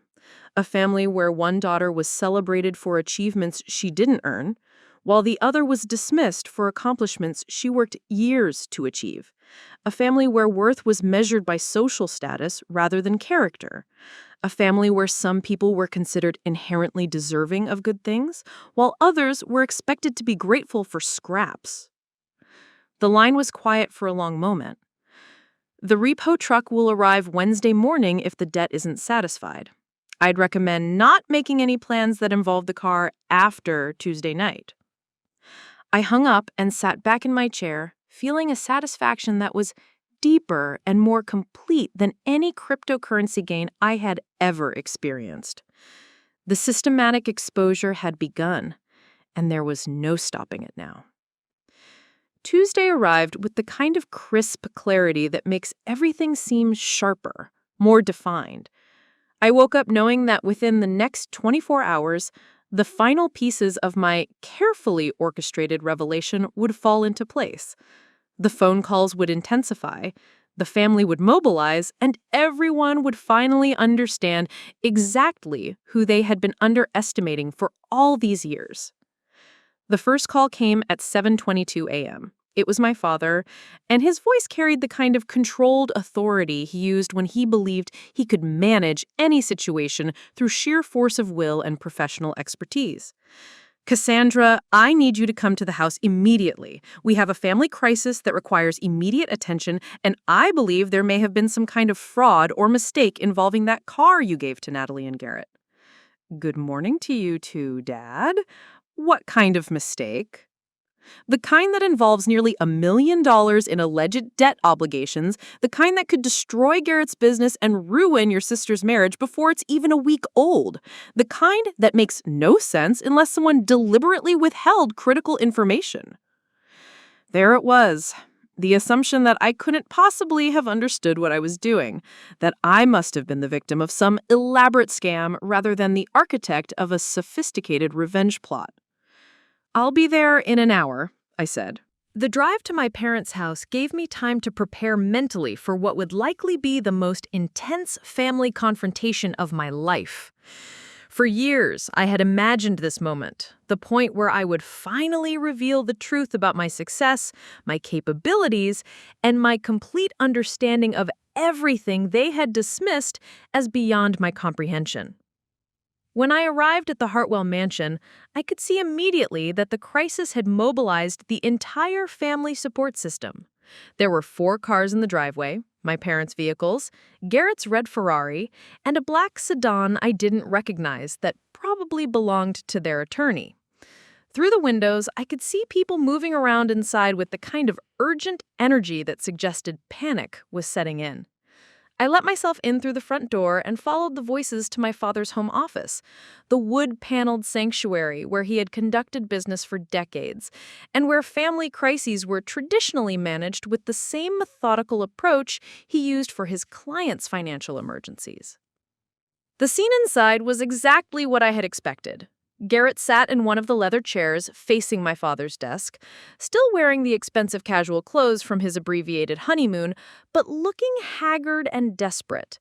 A family where one daughter was celebrated for achievements she didn't earn, while the other was dismissed for accomplishments she worked years to achieve. A family where worth was measured by social status rather than character. A family where some people were considered inherently deserving of good things, while others were expected to be grateful for scraps." The line was quiet for a long moment. "The repo truck will arrive Wednesday morning if the debt isn't satisfied. I'd recommend not making any plans that involve the car after Tuesday night." I hung up and sat back in my chair, feeling a satisfaction that was deeper and more complete than any cryptocurrency gain I had ever experienced. The systematic exposure had begun, and there was no stopping it now. Tuesday arrived with the kind of crisp clarity that makes everything seem sharper, more defined. I woke up knowing that within the next 24 hours, the final pieces of my carefully orchestrated revelation would fall into place. The phone calls would intensify, the family would mobilize, and everyone would finally understand exactly who they had been underestimating for all these years. The first call came at 7:22 a.m. It was my father, and his voice carried the kind of controlled authority he used when he believed he could manage any situation through sheer force of will and professional expertise. "Cassandra, I need you to come to the house immediately. We have a family crisis that requires immediate attention, and I believe there may have been some kind of fraud or mistake involving that car you gave to Natalie and Garrett." "Good morning to you too, Dad. What kind of mistake?" "The kind that involves nearly $1 million in alleged debt obligations, the kind that could destroy Garrett's business and ruin your sister's marriage before it's even a week old. The kind that makes no sense unless someone deliberately withheld critical information." There it was, the assumption that I couldn't possibly have understood what I was doing, that I must have been the victim of some elaborate scam rather than the architect of a sophisticated revenge plot. "I'll be there in an hour," I said. The drive to my parents' house gave me time to prepare mentally for what would likely be the most intense family confrontation of my life. For years, I had imagined this moment, the point where I would finally reveal the truth about my success, my capabilities, and my complete understanding of everything they had dismissed as beyond my comprehension. When I arrived at the Hartwell mansion, I could see immediately that the crisis had mobilized the entire family support system. There were 4 cars in the driveway, my parents' vehicles, Garrett's red Ferrari, and a black sedan I didn't recognize that probably belonged to their attorney. Through the windows, I could see people moving around inside with the kind of urgent energy that suggested panic was setting in. I let myself in through the front door and followed the voices to my father's home office, the wood-paneled sanctuary where he had conducted business for decades, and where family crises were traditionally managed with the same methodical approach he used for his clients' financial emergencies. The scene inside was exactly what I had expected. Garrett sat in one of the leather chairs facing my father's desk, still wearing the expensive casual clothes from his abbreviated honeymoon, but looking haggard and desperate.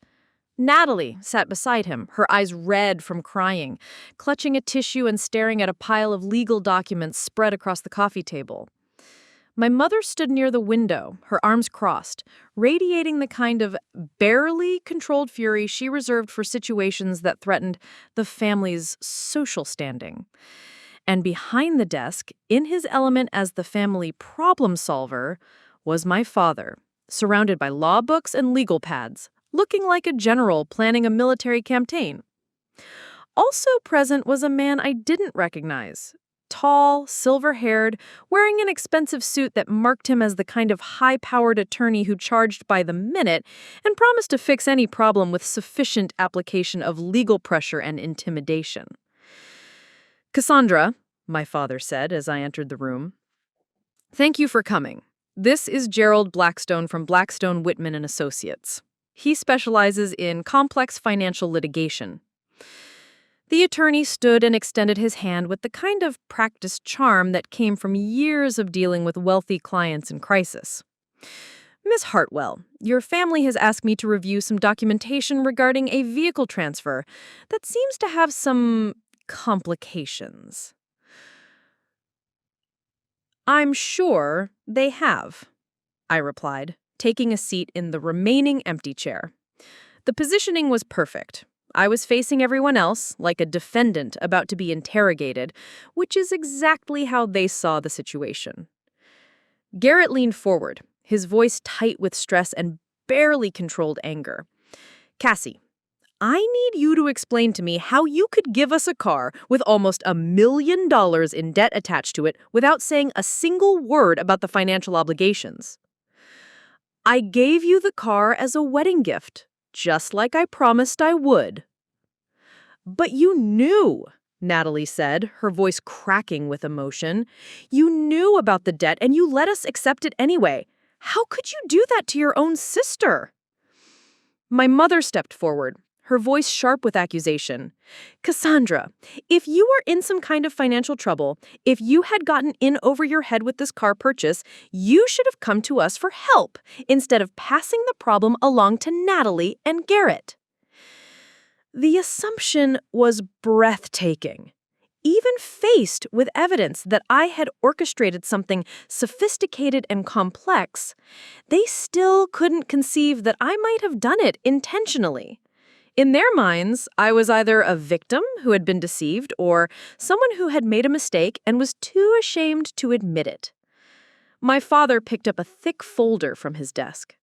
Natalie sat beside him, her eyes red from crying, clutching a tissue and staring at a pile of legal documents spread across the coffee table. My mother stood near the window, her arms crossed, radiating the kind of barely controlled fury she reserved for situations that threatened the family's social standing. And behind the desk, in his element as the family problem solver, was my father, surrounded by law books and legal pads, looking like a general planning a military campaign. Also present was a man I didn't recognize. Tall, silver-haired, wearing an expensive suit that marked him as the kind of high-powered attorney who charged by the minute and promised to fix any problem with sufficient application of legal pressure and intimidation. "Cassandra," my father said as I entered the room, "thank you for coming. This is Gerald Blackstone from Blackstone Whitman and Associates. He specializes in complex financial litigation." The attorney stood and extended his hand with the kind of practiced charm that came from years of dealing with wealthy clients in crisis. "Miss Hartwell, your family has asked me to review some documentation regarding a vehicle transfer that seems to have some complications." "I'm sure they have," I replied, taking a seat in the remaining empty chair. The positioning was perfect. I was facing everyone else, like a defendant about to be interrogated, which is exactly how they saw the situation. Garrett leaned forward, his voice tight with stress and barely controlled anger. "Cassie, I need you to explain to me how you could give us a car with almost $1 million in debt attached to it without saying a single word about the financial obligations." "I gave you the car as a wedding gift, just like I promised I would." "But you knew," Natalie said, her voice cracking with emotion. "You knew about the debt and you let us accept it anyway. How could you do that to your own sister?" My mother stepped forward, her voice sharp with accusation. "Cassandra, if you were in some kind of financial trouble, if you had gotten in over your head with this car purchase, you should have come to us for help instead of passing the problem along to Natalie and Garrett." The assumption was breathtaking. Even faced with evidence that I had orchestrated something sophisticated and complex, they still couldn't conceive that I might have done it intentionally. In their minds, I was either a victim who had been deceived or someone who had made a mistake and was too ashamed to admit it. My father picked up a thick folder from his desk.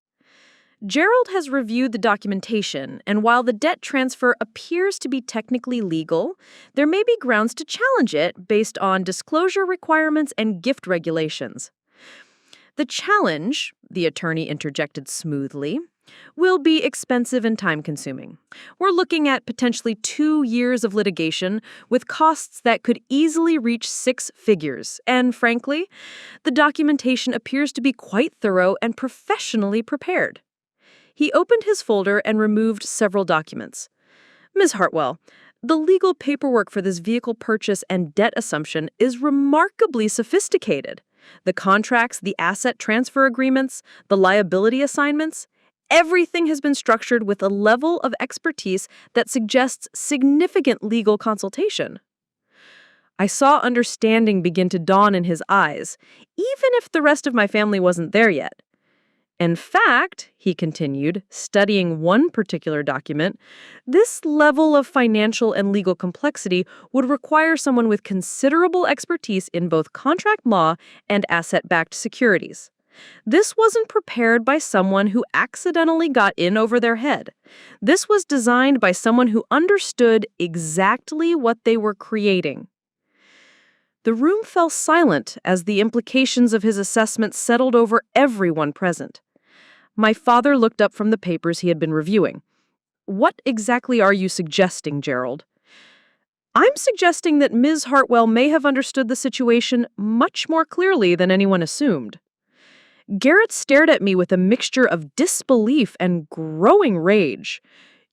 "Gerald has reviewed the documentation, and while the debt transfer appears to be technically legal, there may be grounds to challenge it based on disclosure requirements and gift regulations." "The challenge," the attorney interjected smoothly, "will be expensive and time-consuming. We're looking at potentially 2 years of litigation with costs that could easily reach 6 figures, and frankly, the documentation appears to be quite thorough and professionally prepared." He opened his folder and removed several documents. "Ms. Hartwell, the legal paperwork for this vehicle purchase and debt assumption is remarkably sophisticated. The contracts, the asset transfer agreements, the liability assignments, Everything has been structured with a level of expertise that suggests significant legal consultation. I saw understanding begin to dawn in his eyes, even if the rest of my family wasn't there yet. In fact, he continued, studying one particular document, this level of financial and legal complexity would require someone with considerable expertise in both contract law and asset-backed securities. This wasn't prepared by someone who accidentally got in over their head. This was designed by someone who understood exactly what they were creating. The room fell silent as the implications of his assessment settled over everyone present. My father looked up from the papers he had been reviewing. "What exactly are you suggesting, Gerald?" "I'm suggesting that Ms. Hartwell may have understood the situation much more clearly than anyone assumed." Garrett stared at me with a mixture of disbelief and growing rage.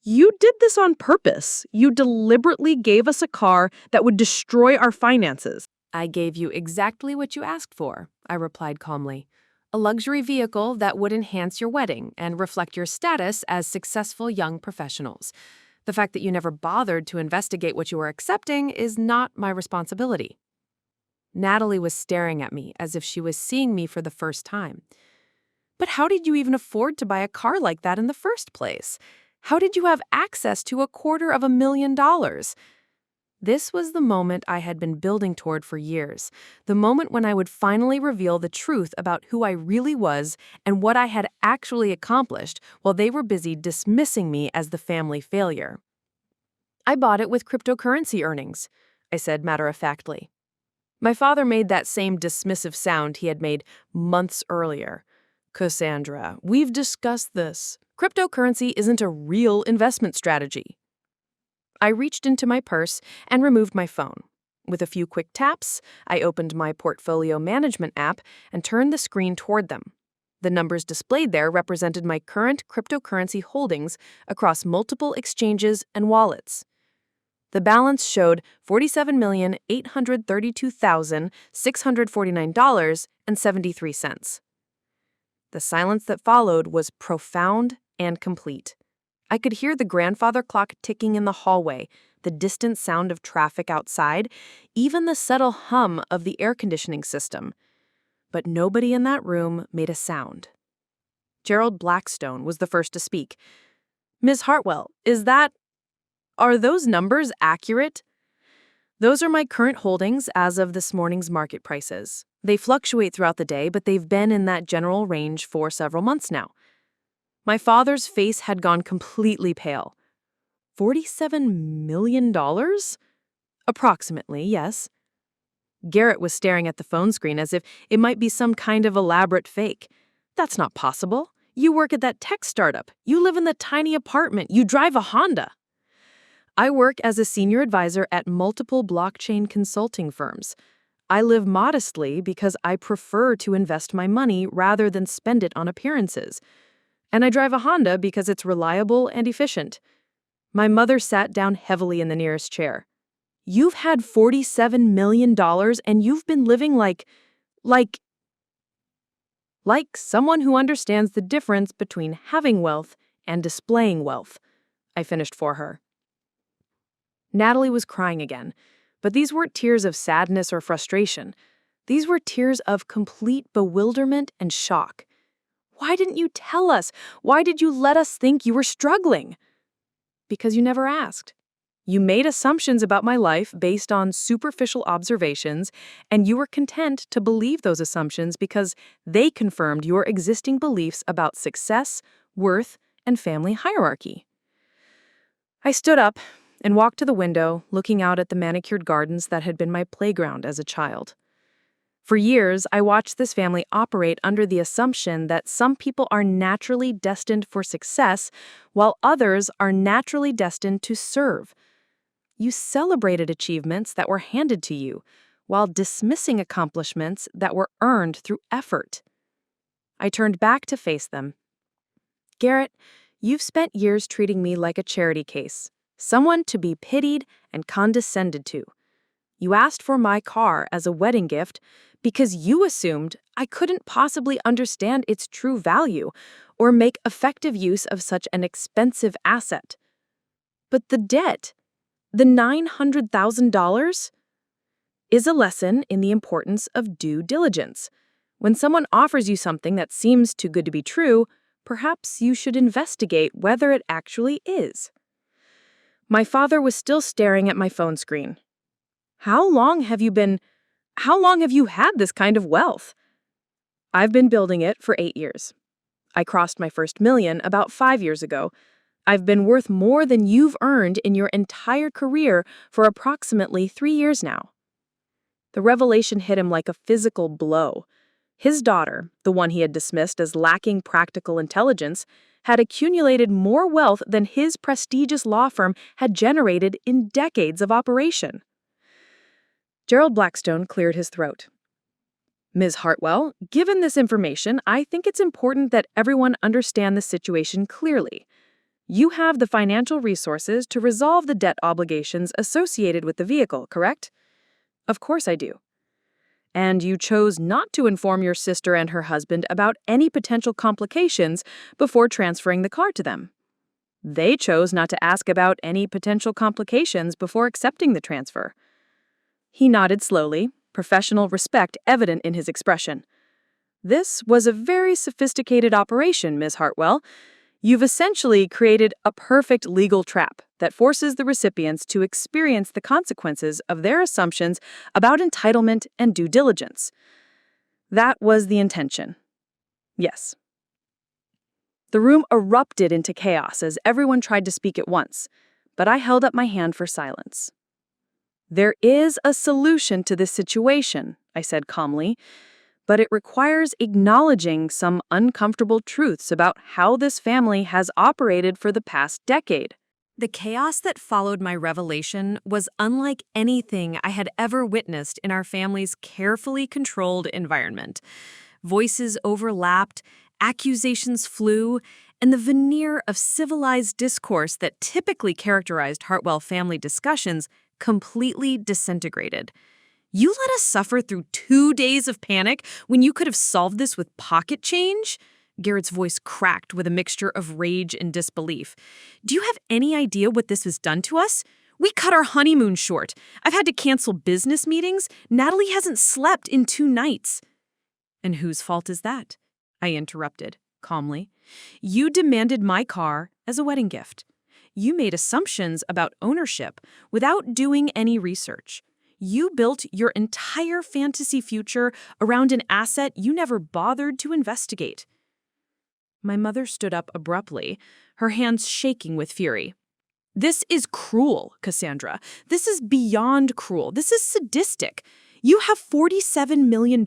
"You did this on purpose. You deliberately gave us a car that would destroy our finances." I gave you exactly what you asked for, I replied calmly. A luxury vehicle that would enhance your wedding and reflect your status as successful young professionals. The fact that you never bothered to investigate what you were accepting is not my responsibility. Natalie was staring at me as if she was seeing me for the first time. But how did you even afford to buy a car like that in the first place? How did you have access to $250,000? This was the moment I had been building toward for years, the moment when I would finally reveal the truth about who I really was and what I had actually accomplished while they were busy dismissing me as the family failure. "I bought it with cryptocurrency earnings," I said matter-of-factly. My father made that same dismissive sound he had made months earlier. "Cassandra, we've discussed this. Cryptocurrency isn't a real investment strategy." I reached into my purse and removed my phone. With a few quick taps, I opened my portfolio management app and turned the screen toward them. The numbers displayed there represented my current cryptocurrency holdings across multiple exchanges and wallets. The balance showed $47,832,649.73. The silence that followed was profound and complete. I could hear the grandfather clock ticking in the hallway, the distant sound of traffic outside, even the subtle hum of the air conditioning system. But nobody in that room made a sound. Gerald Blackstone was the first to speak. "Ms. Hartwell, are those numbers accurate?" "Those are my current holdings as of this morning's market prices. They fluctuate throughout the day, but they've been in that general range for several months now." My father's face had gone completely pale. $47 million? Approximately, yes. Garrett was staring at the phone screen as if it might be some kind of elaborate fake. "That's not possible. You work at that tech startup. You live in the tiny apartment. You drive a Honda." "I work as a senior advisor at multiple blockchain consulting firms. I live modestly because I prefer to invest my money rather than spend it on appearances. And I drive a Honda because it's reliable and efficient." My mother sat down heavily in the nearest chair. "You've had $47 million and you've been living like someone who understands the difference between having wealth and displaying wealth," I finished for her. Natalie was crying again, but these weren't tears of sadness or frustration. These were tears of complete bewilderment and shock. "Why didn't you tell us? Why did you let us think you were struggling?" "Because you never asked. You made assumptions about my life based on superficial observations, and you were content to believe those assumptions because they confirmed your existing beliefs about success, worth, and family hierarchy." I stood up and walked to the window, looking out at the manicured gardens that had been my playground as a child. For years, I watched this family operate under the assumption that some people are naturally destined for success, while others are naturally destined to serve. You celebrated achievements that were handed to you, while dismissing accomplishments that were earned through effort. I turned back to face them. "Garrett, you've spent years treating me like a charity case, someone to be pitied and condescended to. You asked for my car as a wedding gift because you assumed I couldn't possibly understand its true value or make effective use of such an expensive asset. But the debt, the $900,000, is a lesson in the importance of due diligence. When someone offers you something that seems too good to be true, perhaps you should investigate whether it actually is. My father was still staring at my phone screen. How long have you had this kind of wealth? I've been building it for 8 years. I crossed my first million about 5 years ago. I've been worth more than you've earned in your entire career for approximately 3 years now. The revelation hit him like a physical blow. His daughter, the one he had dismissed as lacking practical intelligence, had accumulated more wealth than his prestigious law firm had generated in decades of operation. Gerald Blackstone cleared his throat. Ms. Hartwell, given this information, I think it's important that everyone understand the situation clearly. You have the financial resources to resolve the debt obligations associated with the vehicle, correct? Of course I do. And you chose not to inform your sister and her husband about any potential complications before transferring the car to them. They chose not to ask about any potential complications before accepting the transfer. He nodded slowly, professional respect evident in his expression. This was a very sophisticated operation, Ms. Hartwell. You've essentially created a perfect legal trap that forces the recipients to experience the consequences of their assumptions about entitlement and due diligence. That was the intention. Yes. The room erupted into chaos as everyone tried to speak at once, but I held up my hand for silence. There is a solution to this situation, I said calmly, but it requires acknowledging some uncomfortable truths about how this family has operated for the past decade. The chaos that followed my revelation was unlike anything I had ever witnessed in our family's carefully controlled environment. Voices overlapped, accusations flew, and the veneer of civilized discourse that typically characterized Hartwell family discussions completely disintegrated. You let us suffer through 2 days of panic when you could have solved this with pocket change? Garrett's voice cracked with a mixture of rage and disbelief. Do you have any idea what this has done to us? We cut our honeymoon short. I've had to cancel business meetings. Natalie hasn't slept in 2 nights. And whose fault is that? I interrupted, calmly. You demanded my car as a wedding gift. You made assumptions about ownership without doing any research. You built your entire fantasy future around an asset you never bothered to investigate. My mother stood up abruptly, her hands shaking with fury. This is cruel, Cassandra. This is beyond cruel. This is sadistic. You have $47 million,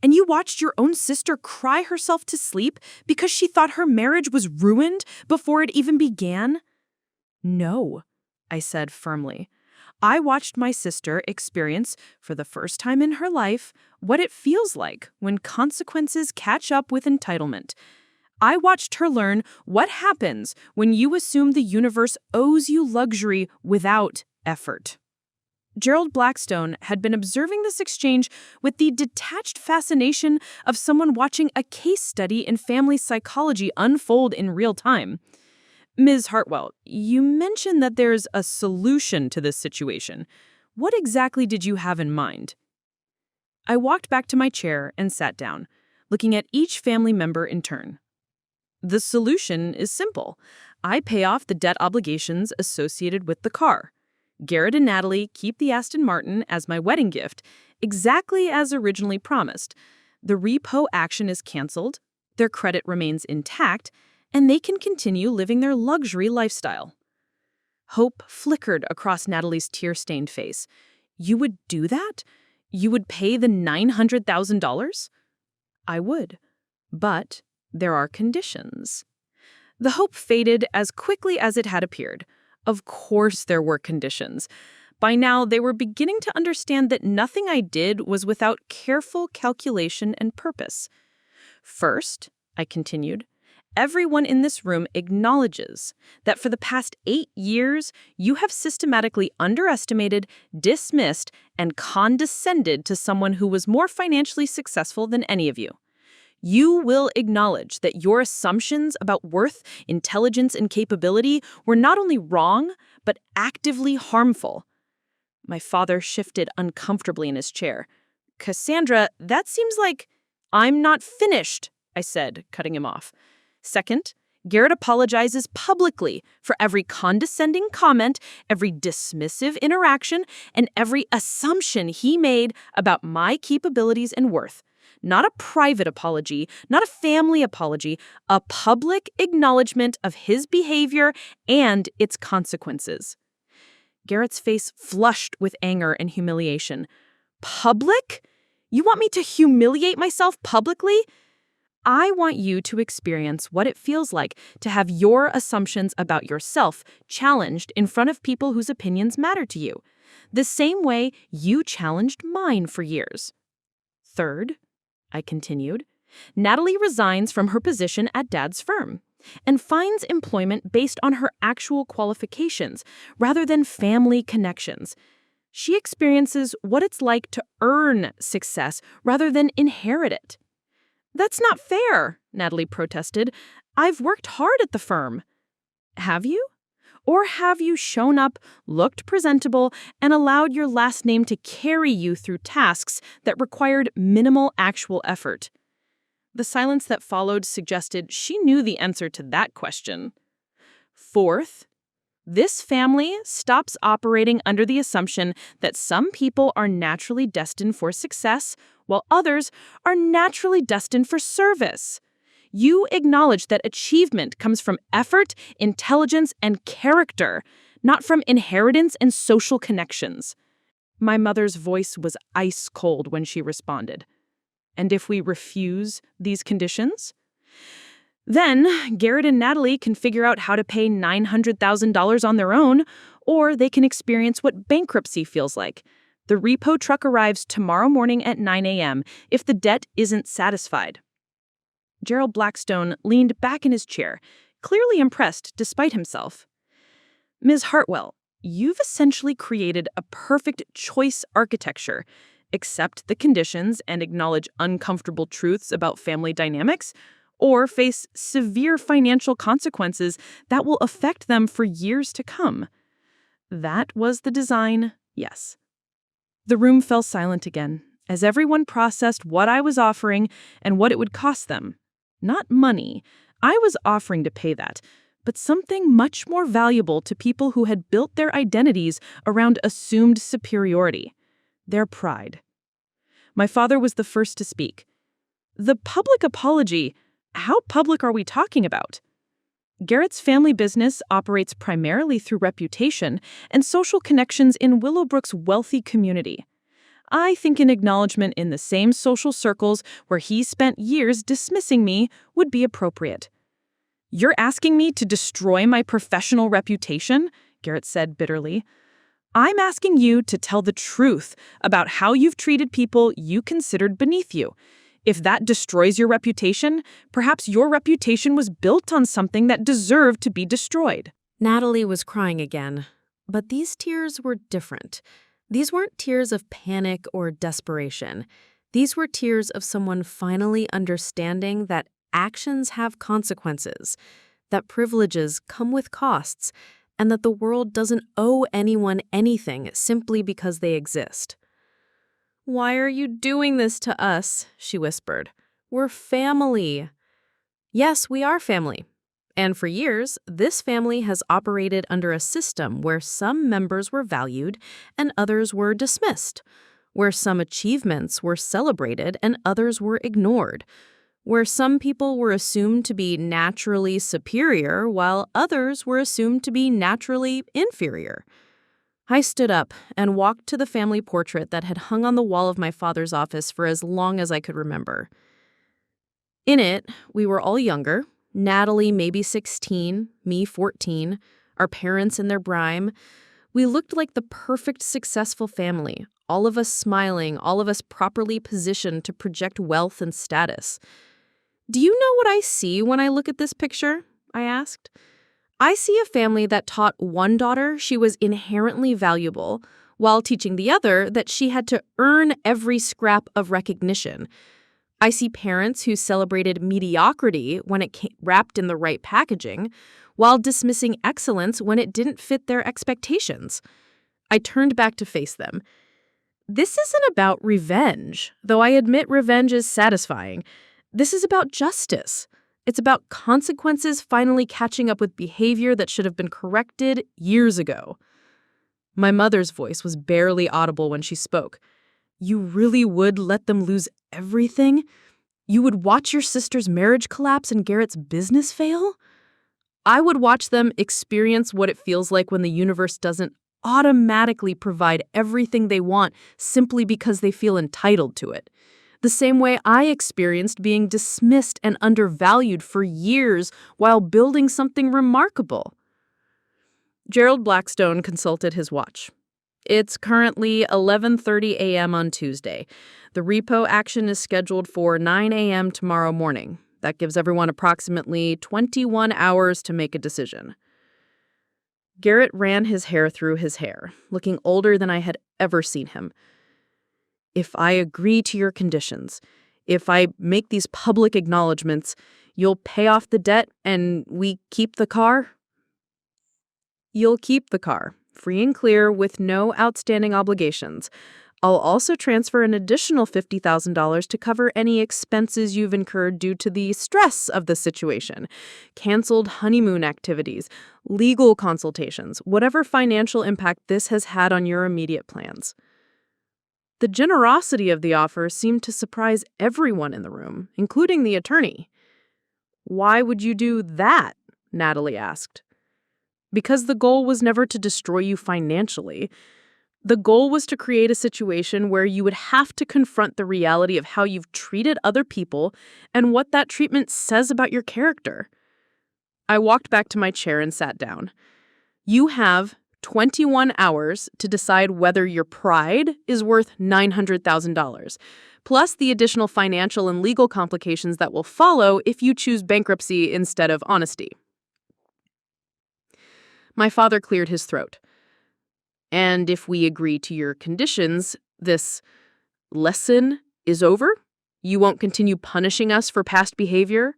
and you watched your own sister cry herself to sleep because she thought her marriage was ruined before it even began? No, I said firmly. I watched my sister experience, for the first time in her life, what it feels like when consequences catch up with entitlement. I watched her learn what happens when you assume the universe owes you luxury without effort. Gerald Blackstone had been observing this exchange with the detached fascination of someone watching a case study in family psychology unfold in real time. Ms. Hartwell, you mentioned that there's a solution to this situation. What exactly did you have in mind? I walked back to my chair and sat down, looking at each family member in turn. The solution is simple. I pay off the debt obligations associated with the car. Garrett and Natalie keep the Aston Martin as my wedding gift, exactly as originally promised. The repo action is canceled, their credit remains intact, and they can continue living their luxury lifestyle. Hope flickered across Natalie's tear-stained face. You would do that? You would pay the $900,000? I would, but there are conditions. The hope faded as quickly as it had appeared. Of course there were conditions. By now, they were beginning to understand that nothing I did was without careful calculation and purpose. First, I continued, everyone in this room acknowledges that for the past 8 years, you have systematically underestimated, dismissed, and condescended to someone who was more financially successful than any of you. You will acknowledge that your assumptions about worth, intelligence, and capability were not only wrong, but actively harmful. My father shifted uncomfortably in his chair. Cassandra, that seems like... I'm not finished, I said, cutting him off. Second, Garrett apologizes publicly for every condescending comment, every dismissive interaction, and every assumption he made about my capabilities and worth. Not a private apology, not a family apology, a public acknowledgement of his behavior and its consequences. Garrett's face flushed with anger and humiliation. Public? You want me to humiliate myself publicly? I want you to experience what it feels like to have your assumptions about yourself challenged in front of people whose opinions matter to you, the same way you challenged mine for years. Third, I continued, Natalie resigns from her position at Dad's firm and finds employment based on her actual qualifications rather than family connections. She experiences what it's like to earn success rather than inherit it. That's not fair, Natalie protested. I've worked hard at the firm. Have you? Or have you shown up, looked presentable, and allowed your last name to carry you through tasks that required minimal actual effort? The silence that followed suggested she knew the answer to that question. Fourth, this family stops operating under the assumption that some people are naturally destined for success, while others are naturally destined for service. You acknowledge that achievement comes from effort, intelligence, and character, not from inheritance and social connections. My mother's voice was ice cold when she responded. And if we refuse these conditions? Then Garrett and Natalie can figure out how to pay $900,000 on their own, or they can experience what bankruptcy feels like. The repo truck arrives tomorrow morning at 9 a.m. if the debt isn't satisfied. Gerald Blackstone leaned back in his chair, clearly impressed despite himself. Ms. Hartwell, you've essentially created a perfect choice architecture. Accept the conditions and acknowledge uncomfortable truths about family dynamics, or face severe financial consequences that will affect them for years to come. That was the design, yes. The room fell silent again, as everyone processed what I was offering and what it would cost them. Not money. I was offering to pay that, but something much more valuable to people who had built their identities around assumed superiority. Their pride. My father was the first to speak. The public apology, how public are we talking about? Garrett's family business operates primarily through reputation and social connections in Willowbrook's wealthy community. I think an acknowledgement in the same social circles where he spent years dismissing me would be appropriate. You're asking me to destroy my professional reputation? Garrett said bitterly. I'm asking you to tell the truth about how you've treated people you considered beneath you. If that destroys your reputation, perhaps your reputation was built on something that deserved to be destroyed. Natalie was crying again, but these tears were different. These weren't tears of panic or desperation. These were tears of someone finally understanding that actions have consequences, that privileges come with costs, and that the world doesn't owe anyone anything simply because they exist. "Why are you doing this to us?" she whispered. "We're family." Yes, we are family. And for years, this family has operated under a system where some members were valued and others were dismissed, where some achievements were celebrated and others were ignored, where some people were assumed to be naturally superior while others were assumed to be naturally inferior. I stood up and walked to the family portrait that had hung on the wall of my father's office for as long as I could remember. In it, we were all younger, Natalie maybe 16, me 14, our parents in their prime. We looked like the perfect successful family, all of us smiling, all of us properly positioned to project wealth and status. Do you know what I see when I look at this picture? I asked. I see a family that taught one daughter she was inherently valuable, while teaching the other that she had to earn every scrap of recognition. I see parents who celebrated mediocrity when it came wrapped in the right packaging, while dismissing excellence when it didn't fit their expectations. I turned back to face them. This isn't about revenge, though I admit revenge is satisfying. This is about justice. It's about consequences finally catching up with behavior that should have been corrected years ago. My mother's voice was barely audible when she spoke. You really would let them lose everything? You would watch your sister's marriage collapse and Garrett's business fail? I would watch them experience what it feels like when the universe doesn't automatically provide everything they want simply because they feel entitled to it. The same way I experienced being dismissed and undervalued for years while building something remarkable. Gerald Blackstone consulted his watch. It's currently 11:30 a.m. on Tuesday. The repo action is scheduled for 9 a.m. tomorrow morning. That gives everyone approximately 21 hours to make a decision. Garrett ran his hair through his hair, looking older than I had ever seen him. If I agree to your conditions, if I make these public acknowledgments, you'll pay off the debt and we keep the car? You'll keep the car, free and clear with no outstanding obligations. I'll also transfer an additional $50,000 to cover any expenses you've incurred due to the stress of the situation. Canceled honeymoon activities, legal consultations, whatever financial impact this has had on your immediate plans. The generosity of the offer seemed to surprise everyone in the room, including the attorney. Why would you do that? Natalie asked. Because the goal was never to destroy you financially. The goal was to create a situation where you would have to confront the reality of how you've treated other people and what that treatment says about your character. I walked back to my chair and sat down. You have 21 hours to decide whether your pride is worth $900,000, plus the additional financial and legal complications that will follow if you choose bankruptcy instead of honesty. My father cleared his throat. And if we agree to your conditions, this lesson is over? You won't continue punishing us for past behavior?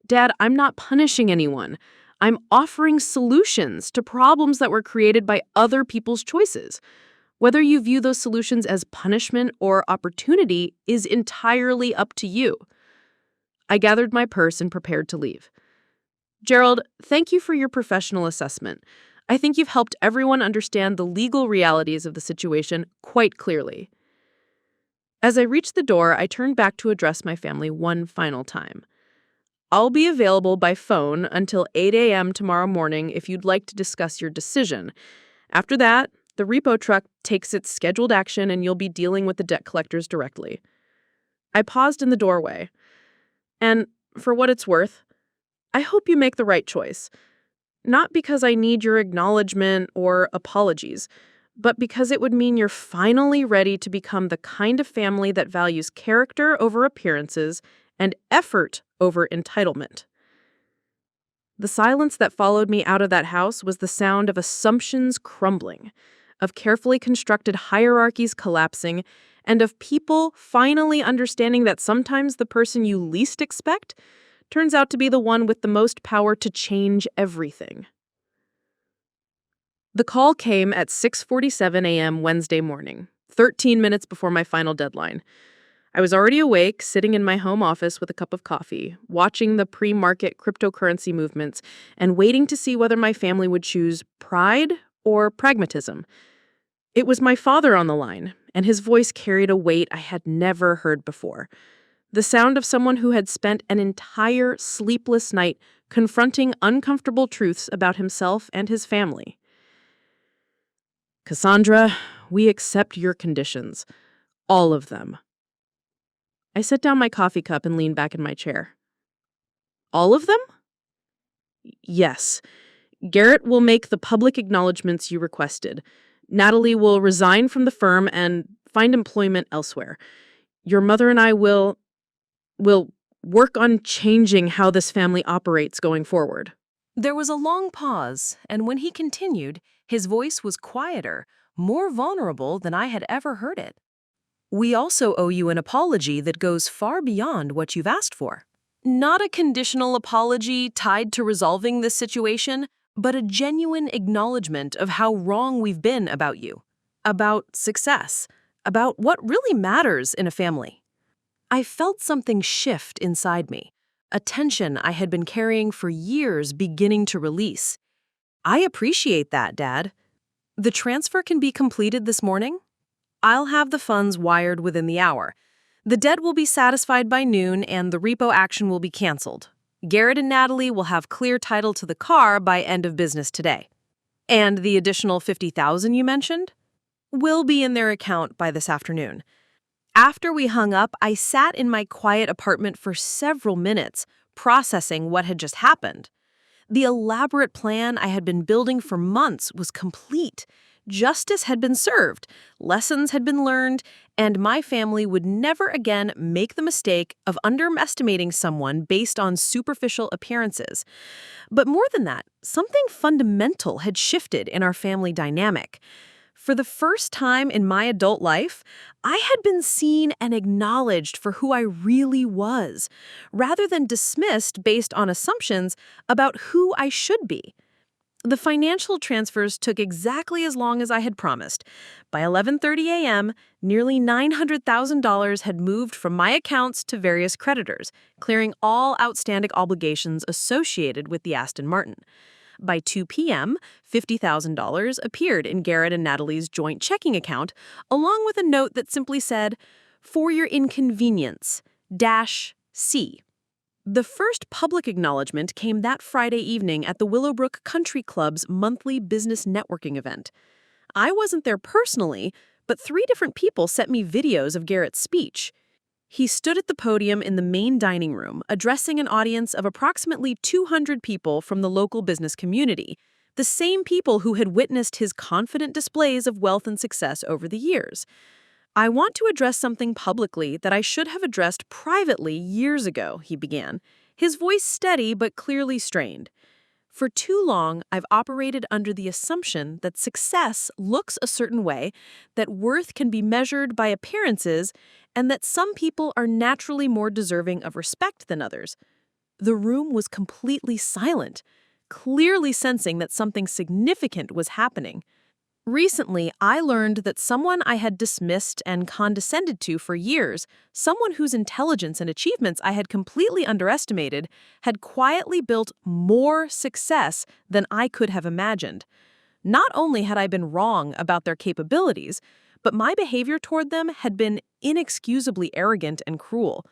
Dad, I'm not punishing anyone. I'm offering solutions to problems that were created by other people's choices. Whether you view those solutions as punishment or opportunity is entirely up to you. I gathered my purse and prepared to leave. Gerald, thank you for your professional assessment. I think you've helped everyone understand the legal realities of the situation quite clearly. As I reached the door, I turned back to address my family one final time. I'll be available by phone until 8 a.m. tomorrow morning if you'd like to discuss your decision. After that, the repo truck takes its scheduled action and you'll be dealing with the debt collectors directly. I paused in the doorway. And for what it's worth, I hope you make the right choice. Not because I need your acknowledgement or apologies, but because it would mean you're finally ready to become the kind of family that values character over appearances and effort over entitlement. The silence that followed me out of that house was the sound of assumptions crumbling, of carefully constructed hierarchies collapsing, and of people finally understanding that sometimes the person you least expect turns out to be the one with the most power to change everything. The call came at 6:47 a.m. Wednesday morning, 13 minutes before my final deadline. I was already awake, sitting in my home office with a cup of coffee, watching the pre-market cryptocurrency movements and waiting to see whether my family would choose pride or pragmatism. It was my father on the line, and his voice carried a weight I had never heard before. The sound of someone who had spent an entire sleepless night confronting uncomfortable truths about himself and his family. Cassandra, we accept your conditions. All of them. I set down my coffee cup and leaned back in my chair. All of them? Yes. Garrett will make the public acknowledgments you requested. Natalie will resign from the firm and find employment elsewhere. Your mother and I will work on changing how this family operates going forward. There was a long pause, and when he continued, his voice was quieter, more vulnerable than I had ever heard it. We also owe you an apology that goes far beyond what you've asked for. Not a conditional apology tied to resolving this situation, but a genuine acknowledgement of how wrong we've been about you, about success, about what really matters in a family. I felt something shift inside me, a tension I had been carrying for years beginning to release. I appreciate that, Dad. The transfer can be completed this morning? I'll have the funds wired within the hour. The debt will be satisfied by noon and the repo action will be canceled. Garrett and Natalie will have clear title to the car by end of business today. And the additional $50,000 you mentioned will be in their account by this afternoon. After we hung up, I sat in my quiet apartment for several minutes, processing what had just happened. The elaborate plan I had been building for months was complete. Justice had been served, lessons had been learned, and my family would never again make the mistake of underestimating someone based on superficial appearances. But more than that, something fundamental had shifted in our family dynamic. For the first time in my adult life, I had been seen and acknowledged for who I really was, rather than dismissed based on assumptions about who I should be. The financial transfers took exactly as long as I had promised. By 11:30 a.m., nearly $900,000 had moved from my accounts to various creditors, clearing all outstanding obligations associated with the Aston Martin. By 2 p.m., $50,000 appeared in Garrett and Natalie's joint checking account, along with a note that simply said, "For your inconvenience, -C." The first public acknowledgement came that Friday evening at the Willowbrook Country Club's monthly business networking event. I wasn't there personally, but 3 different people sent me videos of Garrett's speech. He stood at the podium in the main dining room, addressing an audience of approximately 200 people from the local business community, the same people who had witnessed his confident displays of wealth and success over the years. "I want to address something publicly that I should have addressed privately years ago," he began, his voice steady but clearly strained. "For too long, I've operated under the assumption that success looks a certain way, that worth can be measured by appearances, and that some people are naturally more deserving of respect than others." The room was completely silent, clearly sensing that something significant was happening. Recently, I learned that someone I had dismissed and condescended to for years, someone whose intelligence and achievements I had completely underestimated, had quietly built more success than I could have imagined. Not only had I been wrong about their capabilities, but my behavior toward them had been inexcusably arrogant and cruel.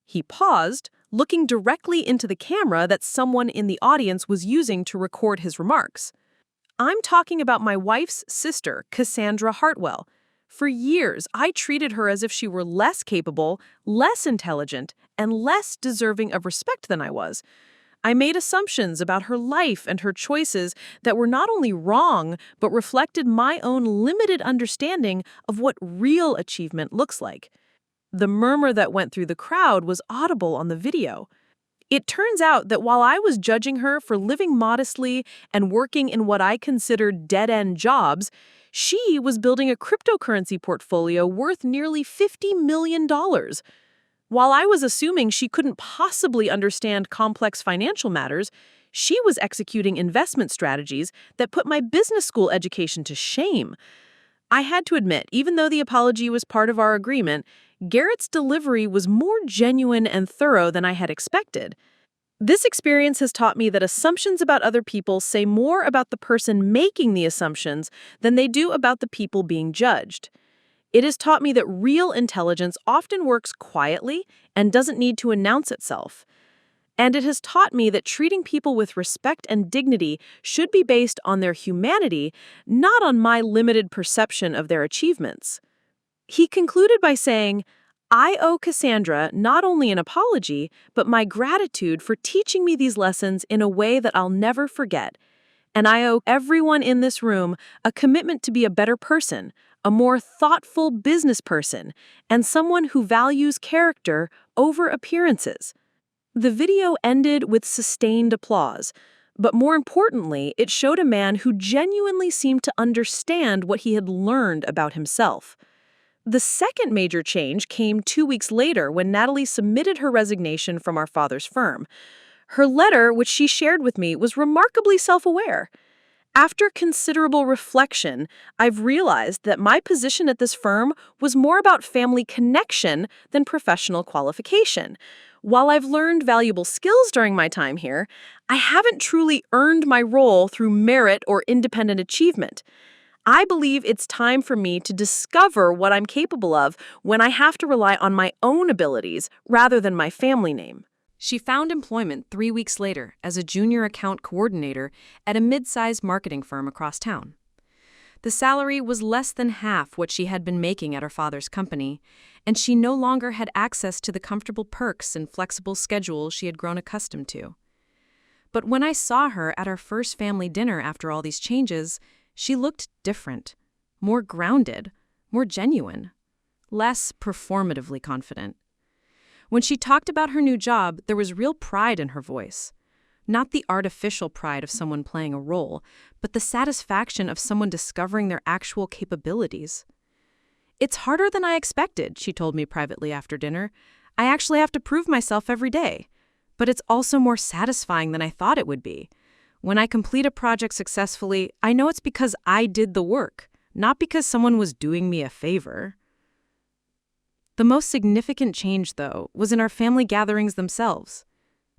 He paused, looking directly into the camera that someone in the audience was using to record his remarks. I'm talking about my wife's sister, Cassandra Hartwell. For years, I treated her as if she were less capable, less intelligent, and less deserving of respect than I was. I made assumptions about her life and her choices that were not only wrong, but reflected my own limited understanding of what real achievement looks like. The murmur that went through the crowd was audible on the video. It turns out that while I was judging her for living modestly and working in what I considered dead-end jobs, she was building a cryptocurrency portfolio worth nearly $50 million. While I was assuming she couldn't possibly understand complex financial matters, she was executing investment strategies that put my business school education to shame. I had to admit, even though the apology was part of our agreement, Garrett's delivery was more genuine and thorough than I had expected. This experience has taught me that assumptions about other people say more about the person making the assumptions than they do about the people being judged. It has taught me that real intelligence often works quietly and doesn't need to announce itself. And it has taught me that treating people with respect and dignity should be based on their humanity, not on my limited perception of their achievements. He concluded by saying, "I owe Cassandra not only an apology, but my gratitude for teaching me these lessons in a way that I'll never forget. And I owe everyone in this room a commitment to be a better person, a more thoughtful business person, and someone who values character over appearances." The video ended with sustained applause, but more importantly, it showed a man who genuinely seemed to understand what he had learned about himself. The second major change came 2 weeks later when Natalie submitted her resignation from our father's firm. Her letter, which she shared with me, was remarkably self-aware. After considerable reflection, I've realized that my position at this firm was more about family connection than professional qualification. While I've learned valuable skills during my time here, I haven't truly earned my role through merit or independent achievement. I believe it's time for me to discover what I'm capable of when I have to rely on my own abilities rather than my family name. She found employment 3 weeks later as a junior account coordinator at a mid-sized marketing firm across town. The salary was less than half what she had been making at her father's company, and she no longer had access to the comfortable perks and flexible schedule she had grown accustomed to. But when I saw her at our first family dinner after all these changes, she looked different, more grounded, more genuine, less performatively confident. When she talked about her new job, there was real pride in her voice. Not the artificial pride of someone playing a role, but the satisfaction of someone discovering their actual capabilities. "It's harder than I expected," she told me privately after dinner. "I actually have to prove myself every day. But it's also more satisfying than I thought it would be. When I complete a project successfully, I know it's because I did the work, not because someone was doing me a favor." The most significant change, though, was in our family gatherings themselves.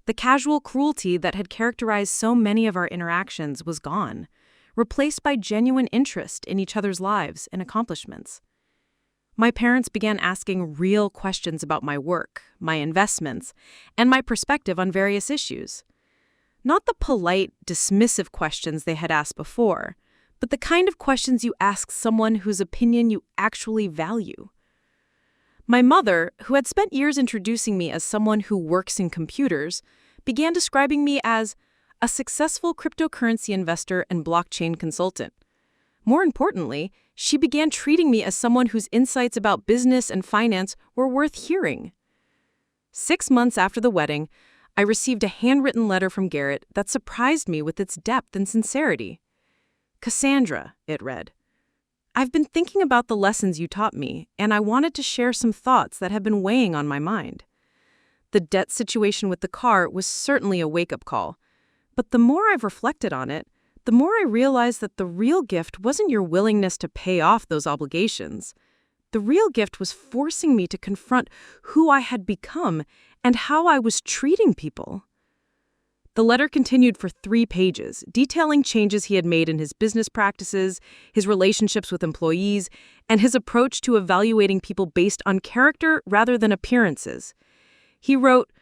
The casual cruelty that had characterized so many of our interactions was gone, replaced by genuine interest in each other's lives and accomplishments. My parents began asking real questions about my work, my investments, and my perspective on various issues. Not the polite, dismissive questions they had asked before, but the kind of questions you ask someone whose opinion you actually value. My mother, who had spent years introducing me as someone who works in computers, began describing me as a successful cryptocurrency investor and blockchain consultant. More importantly, she began treating me as someone whose insights about business and finance were worth hearing. 6 months after the wedding, I received a handwritten letter from Garrett that surprised me with its depth and sincerity. "Cassandra," it read, "I've been thinking about the lessons you taught me, and I wanted to share some thoughts that have been weighing on my mind. The debt situation with the car was certainly a wake-up call, but the more I've reflected on it, the more I realized that the real gift wasn't your willingness to pay off those obligations. The real gift was forcing me to confront who I had become and how I was treating people." The letter continued for 3 pages, detailing changes he had made in his business practices, his relationships with employees, and his approach to evaluating people based on character rather than appearances. He wrote,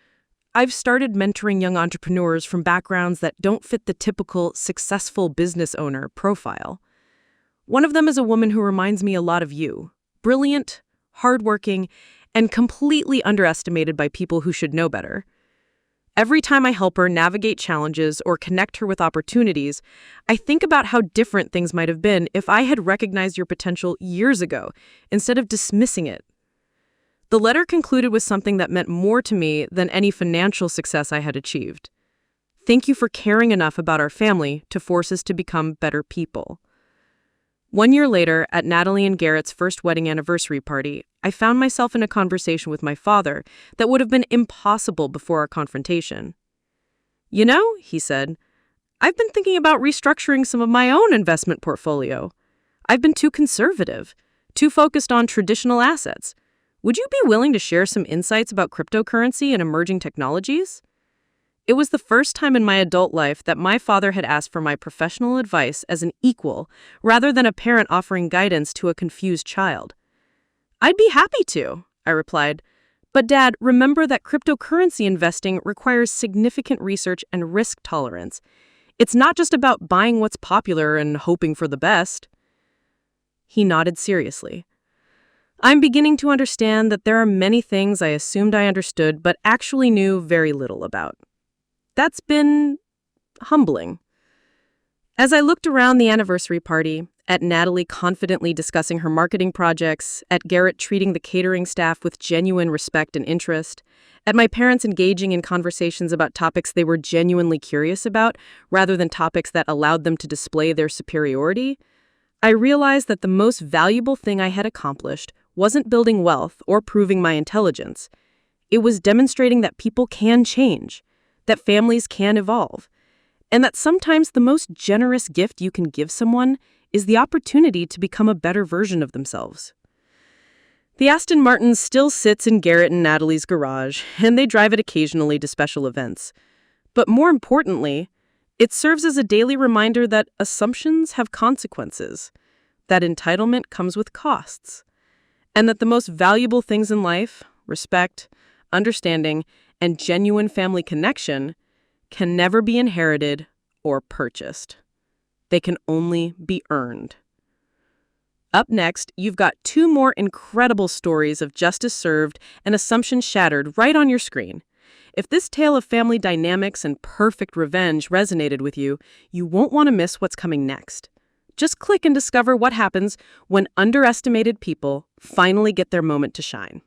"I've started mentoring young entrepreneurs from backgrounds that don't fit the typical successful business owner profile. One of them is a woman who reminds me a lot of you. Brilliant, hardworking, and completely underestimated by people who should know better. Every time I help her navigate challenges or connect her with opportunities, I think about how different things might have been if I had recognized your potential years ago, instead of dismissing it." The letter concluded with something that meant more to me than any financial success I had achieved. "Thank you for caring enough about our family to force us to become better people." 1 year later, at Natalie and Garrett's first wedding anniversary party, I found myself in a conversation with my father that would have been impossible before our confrontation. "You know," he said, "I've been thinking about restructuring some of my own investment portfolio. I've been too conservative, too focused on traditional assets. Would you be willing to share some insights about cryptocurrency and emerging technologies?" It was the first time in my adult life that my father had asked for my professional advice as an equal, rather than a parent offering guidance to a confused child. "I'd be happy to," I replied. "But Dad, remember that cryptocurrency investing requires significant research and risk tolerance. It's not just about buying what's popular and hoping for the best." He nodded seriously. "I'm beginning to understand that there are many things I assumed I understood but actually knew very little about. That's been humbling." As I looked around the anniversary party, at Natalie confidently discussing her marketing projects, at Garrett treating the catering staff with genuine respect and interest, at my parents engaging in conversations about topics they were genuinely curious about rather than topics that allowed them to display their superiority, I realized that the most valuable thing I had accomplished wasn't building wealth or proving my intelligence. It was demonstrating that people can change, that families can evolve, and that sometimes the most generous gift you can give someone is the opportunity to become a better version of themselves. The Aston Martin still sits in Garrett and Natalie's garage, and they drive it occasionally to special events. But more importantly, it serves as a daily reminder that assumptions have consequences, that entitlement comes with costs, and that the most valuable things in life, respect, understanding, and genuine family connection, can never be inherited or purchased. They can only be earned. Up next, you've got two more incredible stories of justice served and assumptions shattered right on your screen. If this tale of family dynamics and perfect revenge resonated with you, you won't want to miss what's coming next. Just click and discover what happens when underestimated people finally get their moment to shine.